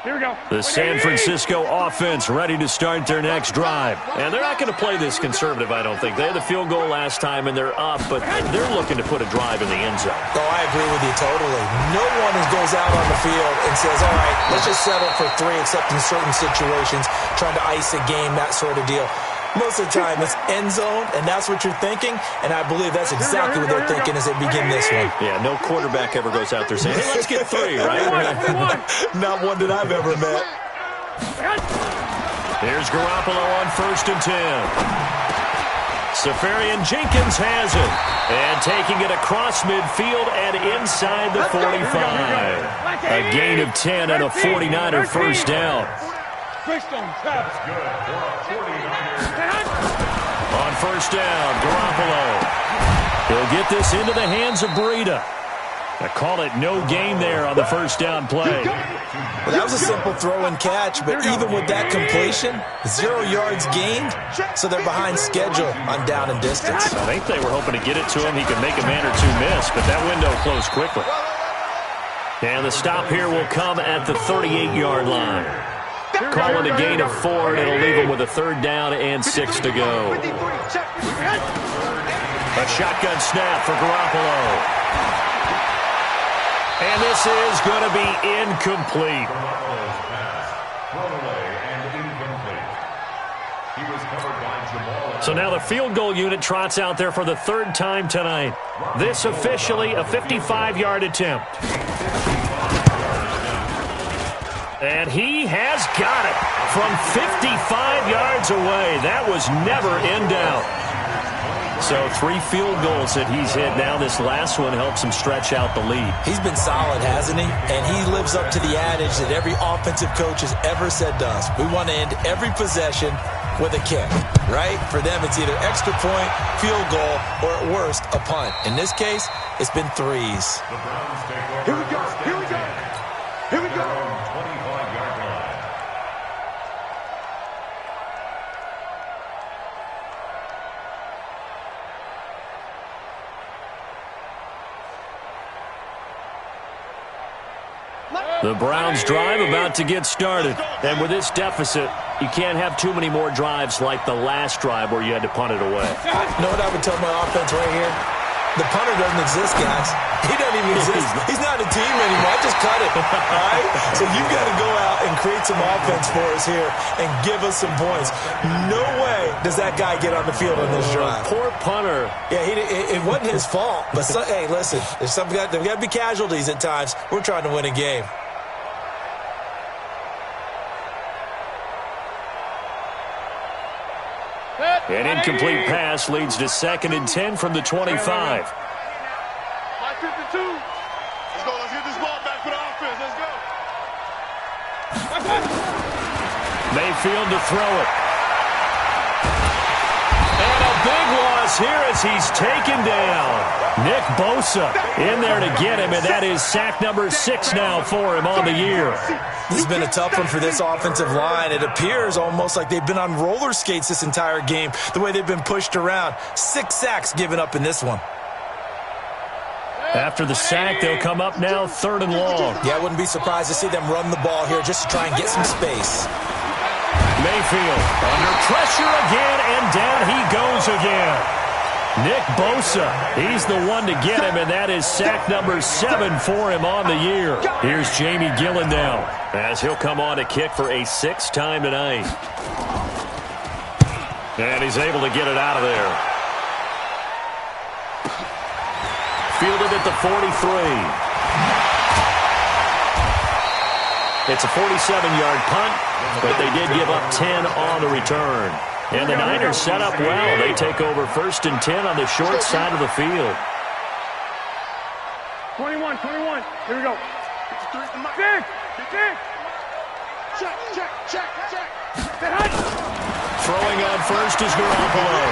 Here we go. The San Francisco offense ready to start their next drive. And they're not going to play this conservative, I don't think. They had the field goal last time, and they're up, but they're looking to put a drive in the end zone. Oh, I agree with you totally. No one goes out on the field and says, all right, let's just settle for 3, except in certain situations, trying to ice a game, that sort of deal. Most of the time, it's end zone, and that's what you're thinking, and I believe that's exactly what they're thinking as they begin this one. Yeah, no quarterback ever goes out there saying, hey, let's get 3, right? Not one that I've ever met. Here's Garoppolo on 1st and 10. Safarian Jenkins has it, and taking it across midfield and inside the 45. A gain of 10 and a 49er first down. On first down, Garoppolo. He'll get this into the hands of Breida. I call it no gain there on the first down play. Well, that was a simple throw and catch, but even with that completion, 0 yards gained, so they're behind schedule on down and distance. I think they were hoping to get it to him. He could make a man or 2 miss, but that window closed quickly. And the stop here will come at the 38-yard line. Call it a gain of 4, and it'll leave them with a 3rd down and 6 to go. A shotgun snap for Garoppolo. And this is going to be incomplete. So now the field goal unit trots out there for the 3rd time tonight. This officially a 55-yard attempt. And he has got it from 55 yards away. That was never in doubt. So 3 field goals that he's hit now. This last one helps him stretch out the lead. He's been solid, hasn't he? And he lives up to the adage that every offensive coach has ever said to us. We want to end every possession with a kick, right? For them, it's either extra point, field goal, or at worst, a punt. In this case, it's been 3s. Here we go. Here we go. Here we go. The Browns drive about to get started. And with this deficit, you can't have too many more drives like the last drive where you had to punt it away. You know what I would tell my offense right here? The punter doesn't exist, guys. He doesn't even exist. He's not a team anymore. I just cut it, all right? So you've got to go out and create some offense for us here and give us some points. No way does that guy get on the field on this drive. Poor punter. Yeah, it wasn't his fault. But, hey, listen, there's got to be casualties at times. We're trying to win a game. An incomplete pass leads to 2nd and 10 from the 25. 52. Let's go. Let's get this ball back for the offense. Let's go. Mayfield to throw it. And a big loss here as he's taken down. Nick Bosa in there to get him, and that is sack number 6 now for him on the year. This has been a tough one for this offensive line. It appears almost like they've been on roller skates this entire game, the way they've been pushed around. 6 sacks given up in this one. After the sack, they'll come up now 3rd and long. Yeah, I wouldn't be surprised to see them run the ball here just to try and get some space. Mayfield under pressure again, and down he goes again. Nick Bosa, he's the one to get him, and that is sack number 7 for him on the year. Here's Jamie Gillen now, as he'll come on to kick for a 6th time tonight. And he's able to get it out of there. Fielded at the 43. It's a 47-yard punt, but they did give up 10 on the return. And the Niners set up well. They take over 1st and 10 on the short side of the field. 21. Here we go. Check. Throwing on first is Garoppolo.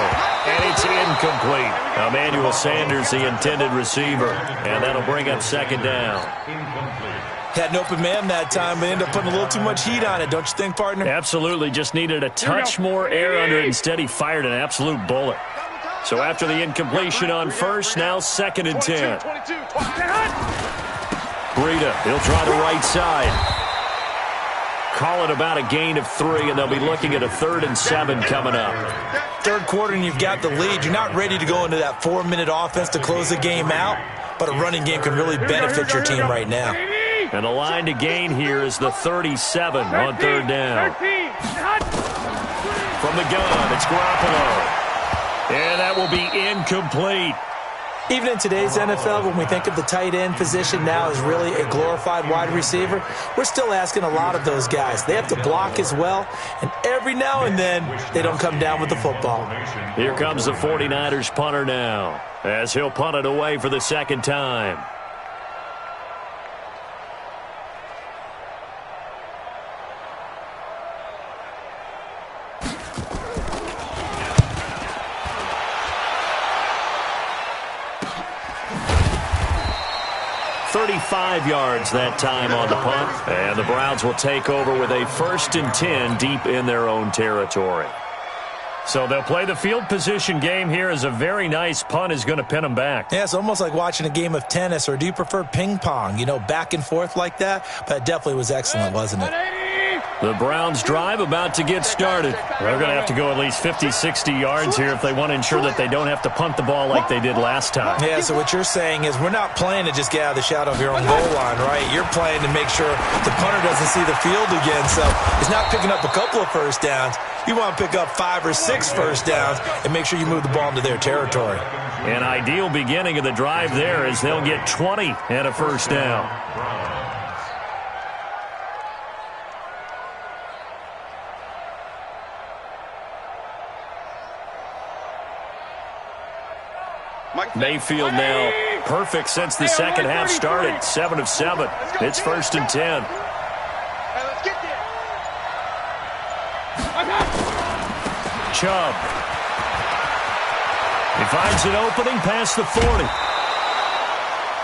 And it's incomplete. Emmanuel Sanders, the intended receiver. And that'll bring up 2nd down. Had an open man that time, but ended up putting a little too much heat on it, don't you think, partner? Absolutely. Just needed a touch more air under it. Instead, he fired an absolute bullet. So after the incompletion on first, now 2nd and 10. Breida, he'll try the right side. Call it about a gain of 3, and they'll be looking at a 3rd and 7 coming up. 3rd quarter, and you've got the lead. You're not ready to go into that 4-minute offense to close the game out, but a running game can really benefit your team right now. And the line to gain here is the 37 on 3rd down. From the gun, it's Garoppolo. And that will be incomplete. Even in today's NFL, when we think of the tight end position now as really a glorified wide receiver, we're still asking a lot of those guys. They have to block as well, and every now and then, they don't come down with the football. Here comes the 49ers punter now, as he'll punt it away for the 2nd time. .35 yards that time on the punt, and the Browns will take over with a 1st and 10 deep in their own territory. So they'll play the field position game here as a very nice punt is going to pin them back. Yeah, it's almost like watching a game of tennis, or do you prefer ping pong, back and forth like that? But it definitely was excellent, wasn't it? The Browns drive about to get started. They're going to have to go at least 50, 60 yards here if they want to ensure that they don't have to punt the ball like they did last time. Yeah, so what you're saying is we're not playing to just get out of the shadow of your own goal line, right? You're playing to make sure the punter doesn't see the field again. So it's not picking up a couple of first downs. You want to pick up 5 or 6 first downs and make sure you move the ball into their territory. An ideal beginning of the drive there is they'll get 20 and a first down. Mayfield now perfect since the second half started. 7 of 7. It's 1st and 10. Chubb. He finds an opening past the 40.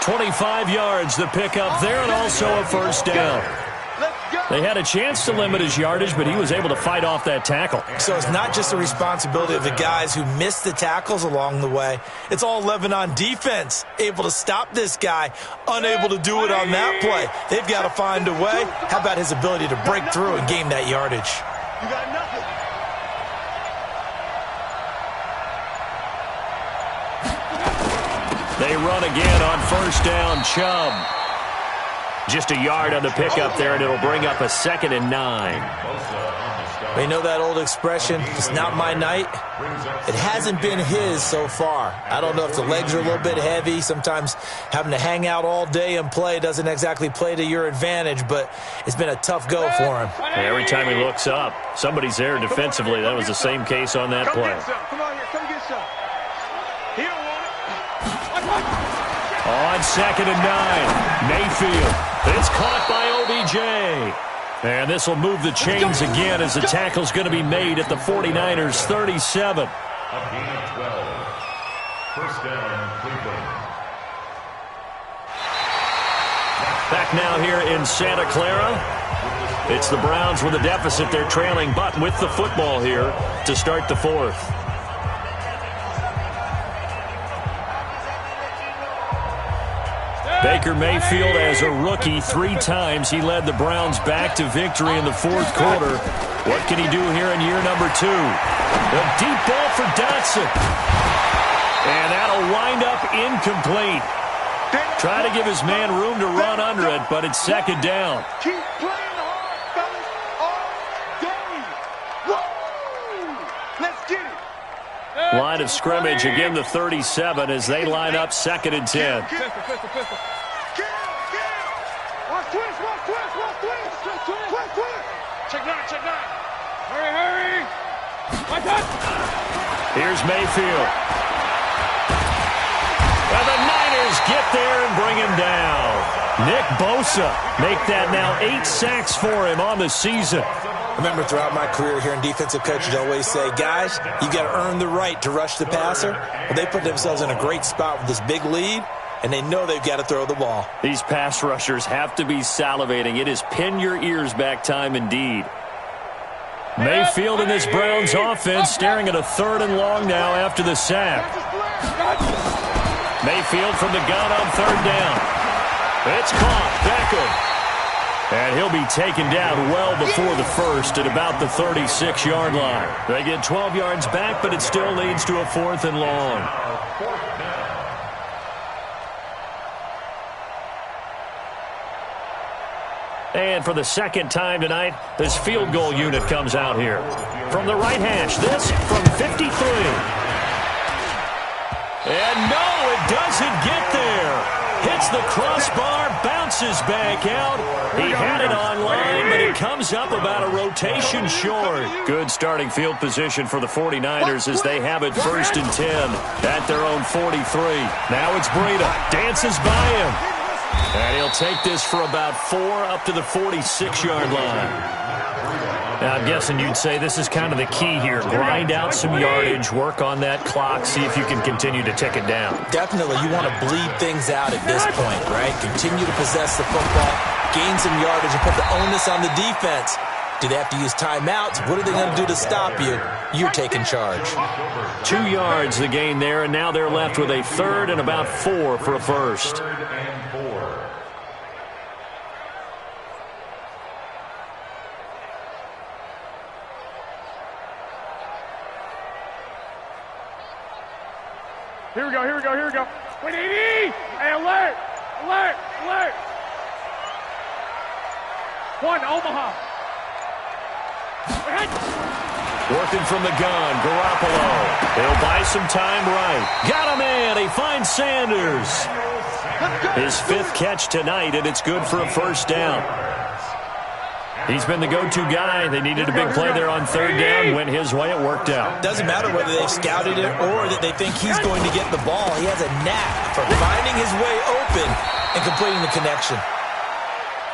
25 yards the pickup there, and also a first down. They had a chance to limit his yardage, but he was able to fight off that tackle. So it's not just the responsibility of the guys who missed the tackles along the way. It's all Lebanon defense, able to stop this guy, unable to do it on that play. They've got to find a way. How about his ability to break through and gain that yardage? You got nothing. They run again on first down. Chubb. Just a yard on the pickup there, and it'll bring up a 2nd and 9. You know that old expression, it's not my night? It hasn't been his so far. I don't know if the legs are a little bit heavy. Sometimes having to hang out all day and play doesn't exactly play to your advantage, but it's been a tough go for him. Every time he looks up, somebody's there defensively. That was the same case on that play. Come on here, come get some. He don't want it. On 2nd and 9, Mayfield. It's caught by OBJ. And this will move the chains again as the tackle's going to be made at the 49ers' 37. A gain of 12. First down, Cleveland. Back now here in Santa Clara. It's the Browns with a deficit. They're trailing, but with the football here to start the 4th. Baker Mayfield, as a rookie, 3 times he led the Browns back to victory in the 4th quarter. What can he do here in year number 2? A deep ball for Dotson. And that'll wind up incomplete. Try to give his man room to run under it, but it's 2nd down. Keep playing hard, fellas, all day. Woo! Let's get it. Line of scrimmage, again the 37 as they line up 2nd and 10. Check 9. Hurry. Here's Mayfield. Well, the Niners get there and bring him down. Nick Bosa make that now 8 sacks for him on the season. I remember throughout my career hearing defensive coaches always say, guys, you got to earn the right to rush the passer. Well, they put themselves in a great spot with this big lead, and they know they've got to throw the ball. These pass rushers have to be salivating. It is pin your ears back time indeed. Mayfield in this Browns offense staring at a 3rd and long now after the sack. Mayfield from the gun on 3rd down. It's caught. Beckham. And he'll be taken down well before the 1st at about the 36-yard line. They get 12 yards back, but it still leads to a 4th and long. And for the 2nd time tonight, this field goal unit comes out here. From the right hash, this from 53. And no, it doesn't get there. Hits the crossbar, bounces back out. He had it on line, but it comes up about a rotation short. Good starting field position for the 49ers as they have it 1st and 10 at their own 43. Now it's Breida. Dances by him. And he'll take this for about 4 up to the 46-yard line. Now, I'm guessing you'd say this is kind of the key here. Grind out some yardage, work on that clock, see if you can continue to tick it down. Definitely, you want to bleed things out at this point, right? Continue to possess the football, gain some yardage, and put the onus on the defense. Do they have to use timeouts? What are they going to do to stop you? You're taking charge. 2 yards the gain there, and now they're left with a 3rd and about 4 for a 1st. Here we go. Wait, hey, alert! 1, Omaha. Working from the gun, Garoppolo. He'll buy some time right. Got a man. He finds Sanders. His 5th catch tonight, and it's good for a 1st down. He's been the go-to guy. They needed a big play there on 3rd down. Went his way. It worked out. Doesn't matter whether they've scouted it or that they think he's going to get the ball. He has a knack for finding his way open and completing the connection.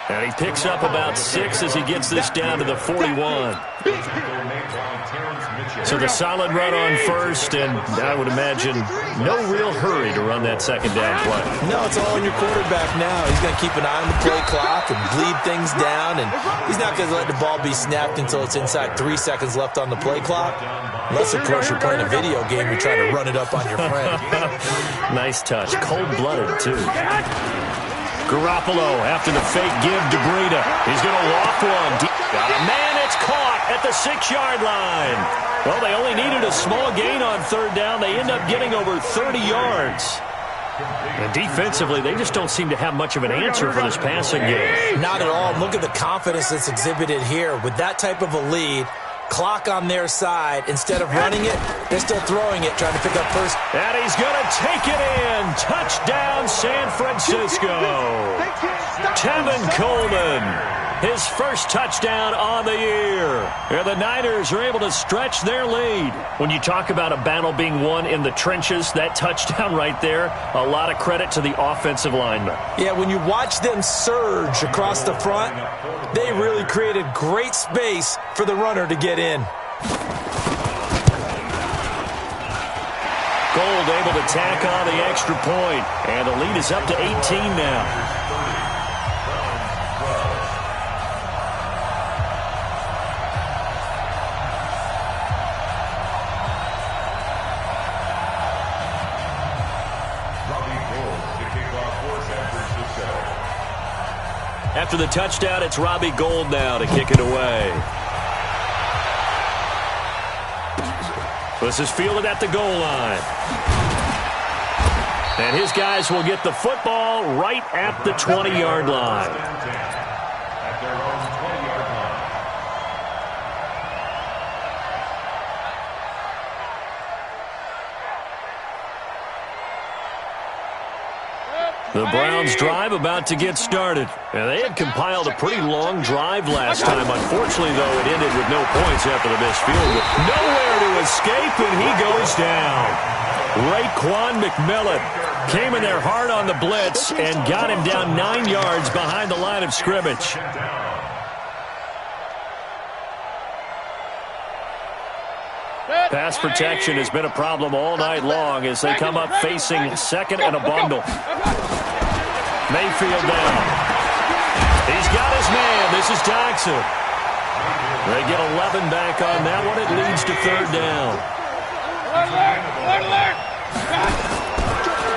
And he picks up about 6 as he gets this down to the 41. So the solid run on 1st, and I would imagine no real hurry to run that 2nd down play. No, it's all on your quarterback now. He's going to keep an eye on the play clock and bleed things down, and he's not going to let the ball be snapped until it's inside 3 seconds left on the play clock. Unless, of course, you're playing a video game, you're trying to run it up on your friend. Nice touch. Cold-blooded, too. Garoppolo after the fake give to Breida. He's going to walk one. Got a man. It's caught at the 6-yard line. Well, they only needed a small gain on 3rd down. They end up getting over 30 yards. And defensively, they just don't seem to have much of an answer for this passing game. Not at all. Look at the confidence that's exhibited here. With that type of a lead, clock on their side, instead of running it, they're still throwing it, trying to pick up first. And he's going to take it in. Touchdown, San Francisco. Tevin Coleman. His first touchdown on the year. And the Niners are able to stretch their lead. When you talk about a battle being won in the trenches, that touchdown right there, a lot of credit to the offensive linemen. Yeah, when you watch them surge across the front, they really created great space for the runner to get in. Gold able to tack on the extra point. And the lead is up to 18 now. After the touchdown, it's Robbie Gould now to kick it away. This is fielded at the goal line. And his guys will get the football right at the 20-yard line. At their own 20-yard line. The Browns drive about to get started. And they had compiled a pretty long drive last time. Unfortunately, though, it ended with no points after the missed field goal. Nowhere to escape, and he goes down. Raekwon McMillan came in there hard on the blitz and got him down 9 yards behind the line of scrimmage. Pass protection has been a problem all night long as they come up facing second and a bundle. Mayfield down. He's got his man. This is Jackson. They get 11 back on that one. It leads to third down.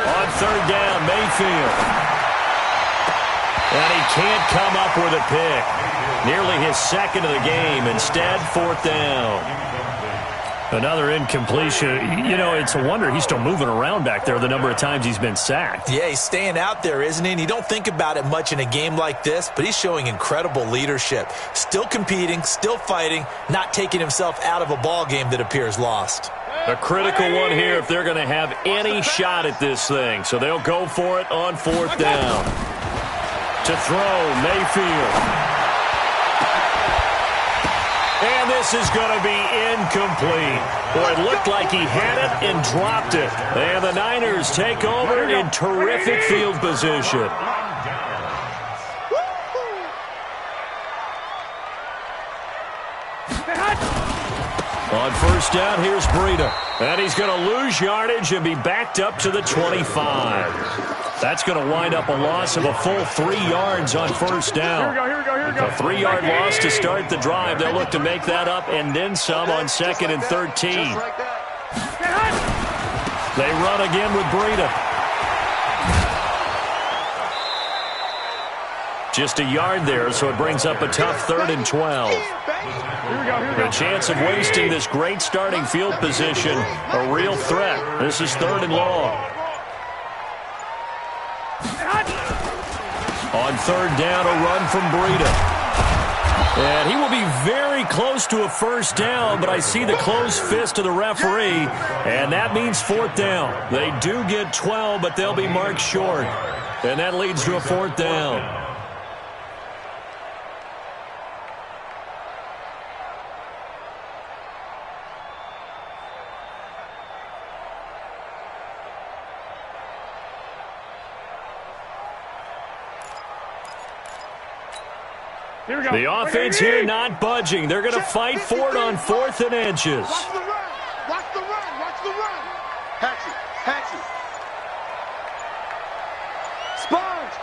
On third down, Mayfield. And he can't come up with a pick. Nearly his second of the game. Instead, fourth down. Another incompletion. You know, it's a wonder he's still moving around back there the number of times he's been sacked. Yeah, he's staying out there, isn't he? And you don't think about it much in a game like this, but he's showing incredible leadership. Still competing, still fighting, not taking himself out of a ball game that appears lost. A critical one here if they're going to have any shot at this thing. So they'll go for it on fourth down. To throw, Mayfield. And this is going to be incomplete. Boy, it looked like he had it and dropped it. And the Niners take over in terrific field position. On first down, here's Breida. And he's going to lose yardage and be backed up to the 25. That's going to wind up a loss of a full 3 yards on first down. Here we go. A 3-yard loss to start the drive. They'll look to make that up and then some on second and 13. They run again with Breida. Just a yard there, so it brings up a tough third and 12. A chance of wasting this great starting field position, a real threat. This is third and long. On third down, a run from Breida. And he will be very close to a first down, but I see the closed fist of the referee, and that means fourth down. They do get 12, but they'll be marked short. And that leads to a fourth down. Here we go. The offense here not budging. They're going to fight for it on fourth and inches. Watch the run. Watch the run. Watch the run. Patchy. Patchy. Sponge.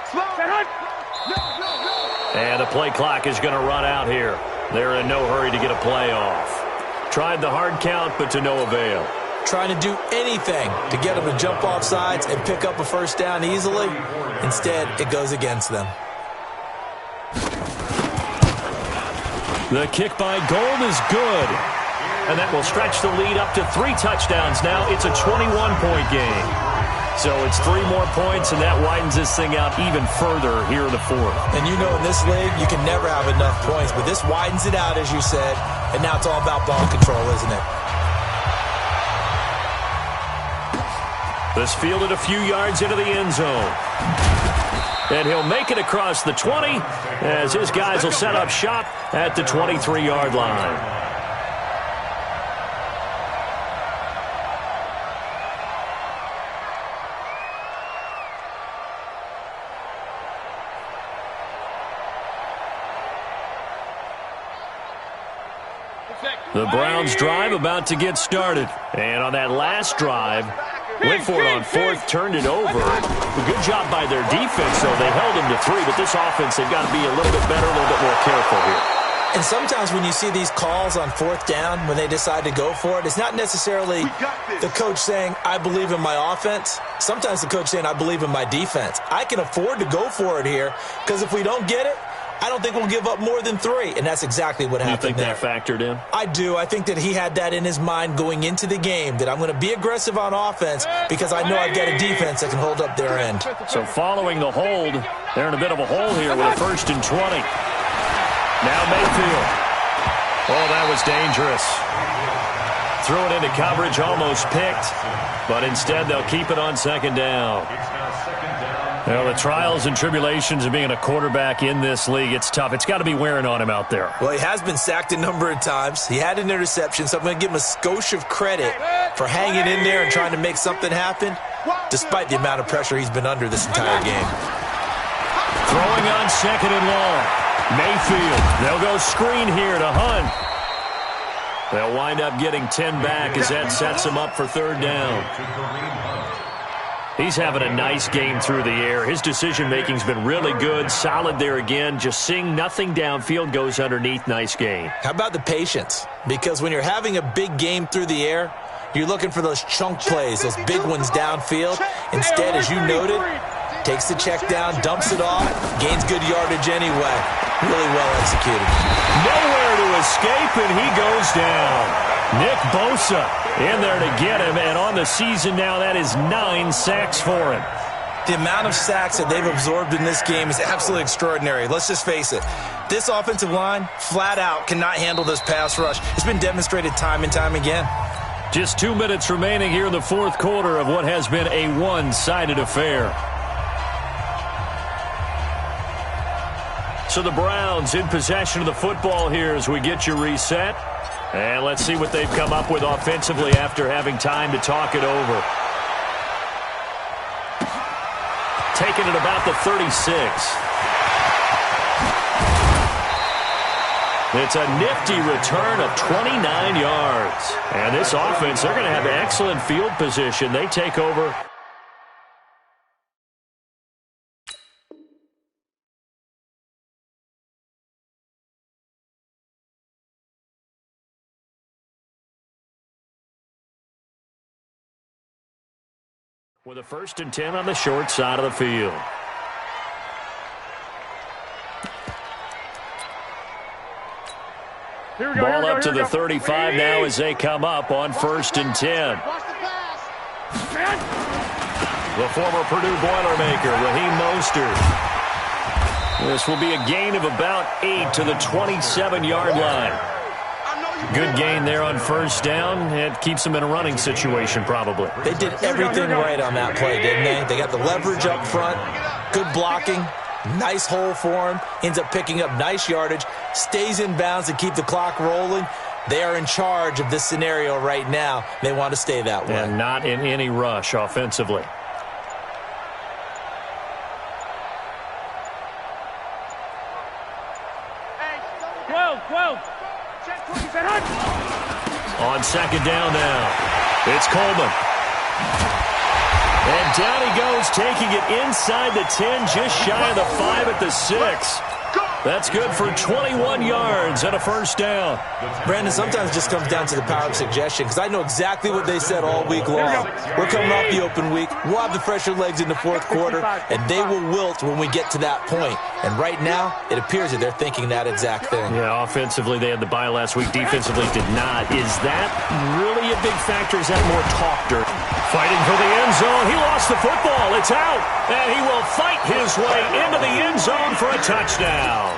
And the play clock is going to run out here. They're in no hurry to get a play off. Tried the hard count, but to no avail. Trying to do anything to get them to jump off sides and pick up a first down easily. Instead, it goes against them. The kick by Gould is good. And that will stretch the lead up to 3 touchdowns now. It's a 21-point game. So it's 3 more points, and that widens this thing out even further here in the fourth. And you know in this league, you can never have enough points, but this widens it out, as you said, and now it's all about ball control, isn't it? This fielded a few yards into the end zone. And he'll make it across the 20 as his guys will set up shop at the 23-yard line. The Browns drive about to get started. And on that last drive, went for it on fourth, turned it over. A good job by their defense, though. They held them to 3, but this offense, they've got to be a little bit better, a little bit more careful here. And sometimes when you see these calls on fourth down, when they decide to go for it, it's not necessarily the coach saying, I believe in my offense. Sometimes the coach saying, I believe in my defense. I can afford to go for it here because if we don't get it, I don't think we'll give up more than 3, and that's exactly what happened there. You think that factored in? I do. I think that he had that in his mind going into the game, that I'm going to be aggressive on offense because I know I've got a defense that can hold up their end. So following the hold, they're in a bit of a hole here with a 1st and 20. Now Mayfield. Oh, that was dangerous. Threw it into coverage, almost picked, but instead they'll keep it on 2nd down. Well, the trials and tribulations of being a quarterback in this league, it's tough. It's got to be wearing on him out there. Well, he has been sacked a number of times. He had an interception, so I'm going to give him a skosh of credit for hanging in there and trying to make something happen, despite the amount of pressure he's been under this entire game. Throwing on 2nd and long. Mayfield. They'll go screen here to Hunt. They'll wind up getting 10 back as that sets him up for 3rd down. He's having a nice game through the air. His decision-making's been really good, solid there again. Just seeing nothing downfield goes underneath. Nice game. How about the patience? Because when you're having a big game through the air, you're looking for those chunk plays, those big ones downfield. Instead, as you noted, takes the check down, dumps it off, gains good yardage anyway. Really well executed. Nowhere to escape, and he goes down. Nick Bosa in there to get him, and on the season now, that is 9 sacks for him. The amount of sacks that they've absorbed in this game is absolutely extraordinary. Let's just face it. This offensive line, flat out, cannot handle this pass rush. It's been demonstrated time and time again. Just 2 minutes remaining here in the 4th quarter of what has been a one-sided affair. So the Browns in possession of the football here as we get you reset. And let's see what they've come up with offensively after having time to talk it over. Taking it about the 36. It's a nifty return of 29 yards. And this offense, they're going to have excellent field position. They take over. With a 1st and 10 on the short side of the field. Ball up to the 35 now as they come up on 1st and 10. The former Purdue Boilermaker, Raheem Mostert. This will be a gain of about 8 to the 27-yard line. Good gain there on 1st down. It keeps them in a running situation probably. They did everything right on that play, didn't they? They got the leverage up front, good blocking, nice hole for him, ends up picking up nice yardage, stays in bounds to keep the clock rolling. They are in charge of this scenario right now. They want to stay that way. And not in any rush offensively. On 2nd down now, it's Coleman. And down he goes, taking it inside the 10, just shy of the 5 at the 6. That's good for 21 yards and a 1st down. Brandon, sometimes it just comes down to the power of suggestion, because I know exactly what they said all week long. We're coming off the open week. We'll have the fresher legs in the 4th quarter, and they will wilt when we get to that point. And right now, it appears that they're thinking that exact thing. Yeah, offensively, they had the bye last week. Defensively, did not. Is that really a big factor is that more talk dirt? Fighting for the end zone. He lost the football. It's out. And he will fight his way into the end zone for a touchdown.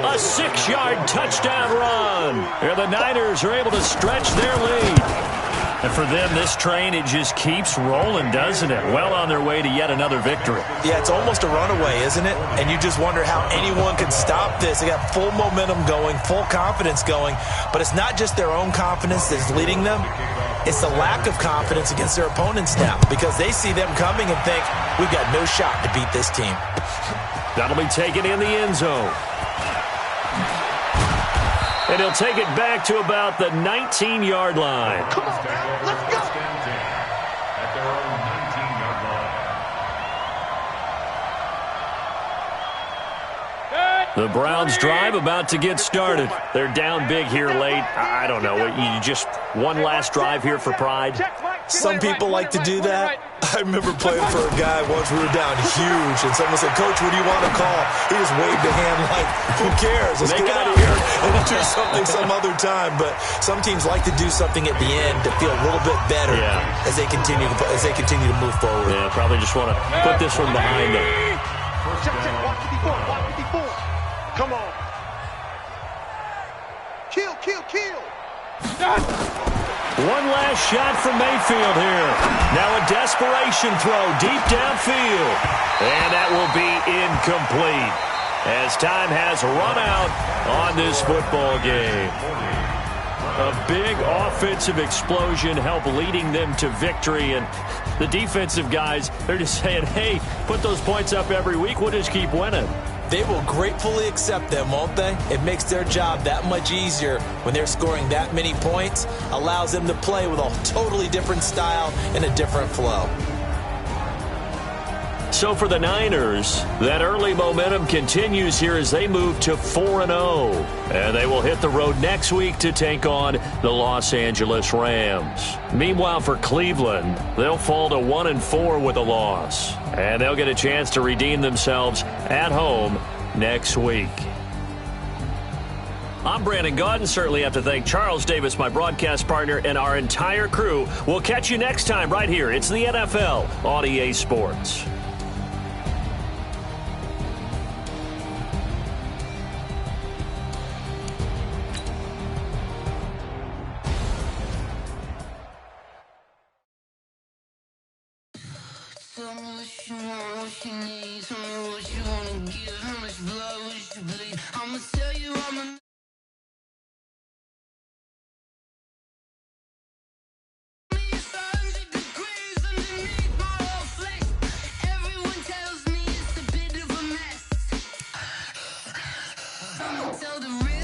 A 6-yard touchdown run. And the Niners are able to stretch their lead. And for them, this train, it just keeps rolling, doesn't it? Well on their way to yet another victory. Yeah, it's almost a runaway, isn't it? And you just wonder how anyone can stop this. They got full momentum going, full confidence going. But it's not just their own confidence that's leading them. It's the lack of confidence against their opponents now, because they see them coming and think, we've got no shot to beat this team. That'll be taken in the end zone. And he'll take it back to about the 19-yard line. Come on, man. Let's go. At their own 19-yard line. The Browns drive about to get started. They're down big here late. I don't know. You just one last drive here for pride? Some people like to do that. I remember playing for a guy once. We were down huge, and someone said, Coach, what do you want to call? He just waved a hand like, who cares? Let's get out of here and do something some other time. But some teams like to do something at the end to feel a little bit better as they continue to move forward. Yeah, probably just want to put this one behind them. Check, 154. Come on. Kill. One last shot from Mayfield here. Now a desperation throw deep downfield. And that will be incomplete as time has run out on this football game. A big offensive explosion helped leading them to victory. And the defensive guys, they're just saying, hey, put those points up every week. We'll just keep winning. They will gratefully accept them, won't they? It makes their job that much easier when they're scoring that many points, allows them to play with a totally different style and a different flow. So for the Niners, that early momentum continues here as they move to 4-0. And they will hit the road next week to take on the Los Angeles Rams. Meanwhile, for Cleveland, they'll fall to 1-4 with a loss. And they'll get a chance to redeem themselves at home next week. I'm Brandon Gaudin. Certainly have to thank Charles Davis, my broadcast partner, and our entire crew. We'll catch you next time right here. It's the NFL on EA Sports. Tell me what you want, what you need. Tell me what you wanna give. How much blood would you bleed? I'ma tell you I'm a Tell the real